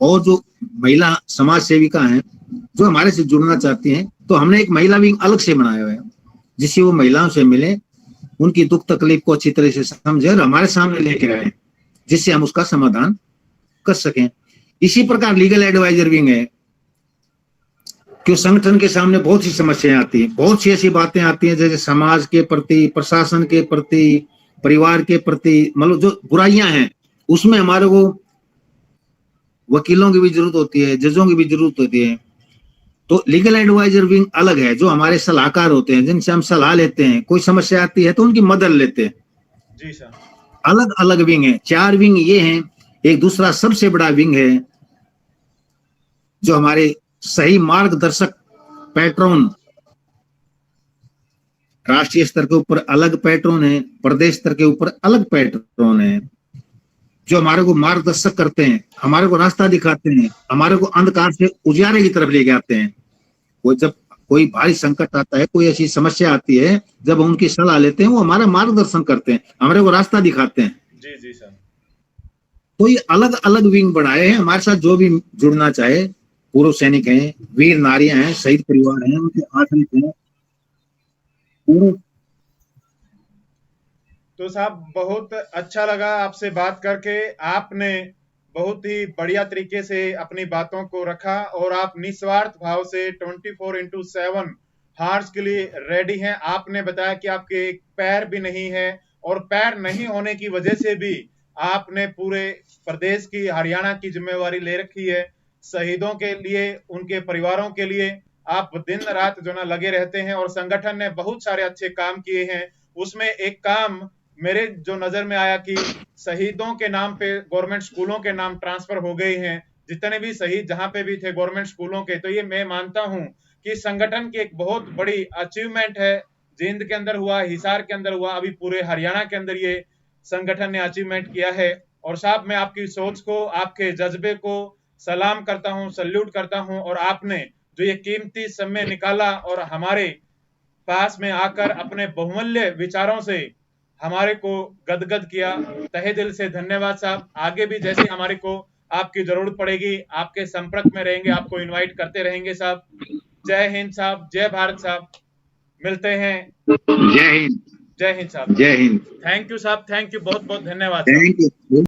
और जो महिला समाज सेविका हैं, जो हमारे से जुड़ना चाहती हैं, तो हमने एक महिला विंग अलग से बनाया हुआ है, जिससे वो महिलाओं से मिले, उनकी दुख तकलीफ को अच्छी तरह से समझे और हमारे सामने लेकर आए, जिससे हम उसका समाधान कर सकें। इसी प्रकार लीगल एडवाइजर विंग है, क्यों संगठन के सामने बहुत सी समस्याएं आती हैं, बहुत सी ऐसी बातें आती हैं, जैसे समाज के प्रति, प्रशासन के प्रति, परिवार के प्रति, मतलब जो बुराइयां हैं, उसमें हमारे को वकीलों की भी जरूरत होती है, जजों की भी जरूरत होती है। तो लीगल एडवाइजर विंग अलग है, जो हमारे सलाहकार होते हैं, जिनसे हम सलाह लेते हैं, कोई समस्या आती है तो उनकी मदद लेते हैं। जी सर। अलग अलग विंग है, 4 विंग ये हैं। एक दूसरा सबसे बड़ा विंग है, जो हमारे सही मार्गदर्शक पैट्रन, राष्ट्रीय स्तर के ऊपर अलग पैट्रन है, प्रदेश स्तर के ऊपर अलग पैट्रन है, जो हमारे को मार्गदर्शक करते हैं, हमारे को रास्ता दिखाते हैं, हमारे को अंधकार से उजाले की तरफ ले जाते हैं। जब कोई भारी संकट आता है, कोई ऐसी समस्या आती है, जब हम उनकी सलाह लेते हैं, वो हमारा मार्गदर्शन करते हैं, हमारे को रास्ता दिखाते हैं। जी जी सर। तो ये अलग अलग विंग बनाए हैं। हमारे साथ जो भी जुड़ना चाहे, पूर्व सैनिक हैं, वीर नारियां हैं, शहीद परिवार हैं, उनके आश्रित हैं, तो साहब बहुत अच्छा लगा आपसे बात करके। आपने बहुत ही बढ़िया तरीके से अपनी बातों को रखा और आप निस्वार्थ भाव से 24/7 हार्स के लिए रेडी हैं। आपने बताया कि आपके एक पैर भी नहीं है, और पैर नहीं होने की वजह से भी आपने पूरे प्रदेश की, हरियाणा की जिम्मेवारी ले रखी है। शहीदों के लिए, उनके परिवारों के लिए आप दिन रात जो ना लगे रहते हैं, और संगठन ने बहुत सारे अच्छे काम किए हैं। उसमें एक काम मेरे जो नजर में आया कि शहीदों के नाम पे गवर्नमेंट स्कूलों के नाम ट्रांसफर हो गए हैं। जितने भी शहीद जहां पे भी थे गवर्नमेंट स्कूलों के, तो ये मैं मानता हूं कि संगठन की एक बहुत बड़ी अचीवमेंट है। जींद के अंदर हुआ, हिसार के अंदर हुआ, अभी पूरे हरियाणा के अंदर ये संगठन ने अचीवमेंट किया है। और साहब, मैं आपकी सोच को, आपके जज्बे को सलाम करता हूं, सल्यूट करता हूं। और आपने जो ये कीमती समय निकाला और हमारे पास में आकर अपने बहुमूल्य विचारों से हमारे को गदगद किया, तहे दिल से धन्यवाद साहब। आगे भी जैसे हमारे को आपकी जरूरत पड़ेगी, आपके संपर्क में रहेंगे, आपको इनवाइट करते रहेंगे साहब। जय हिंद साहब, जय भारत साहब, मिलते हैं। जय हिंद। जय हिंद साहब। जय हिंद। थैंक यू साहब, थैंक यू, बहुत बहुत धन्यवाद। Thank you.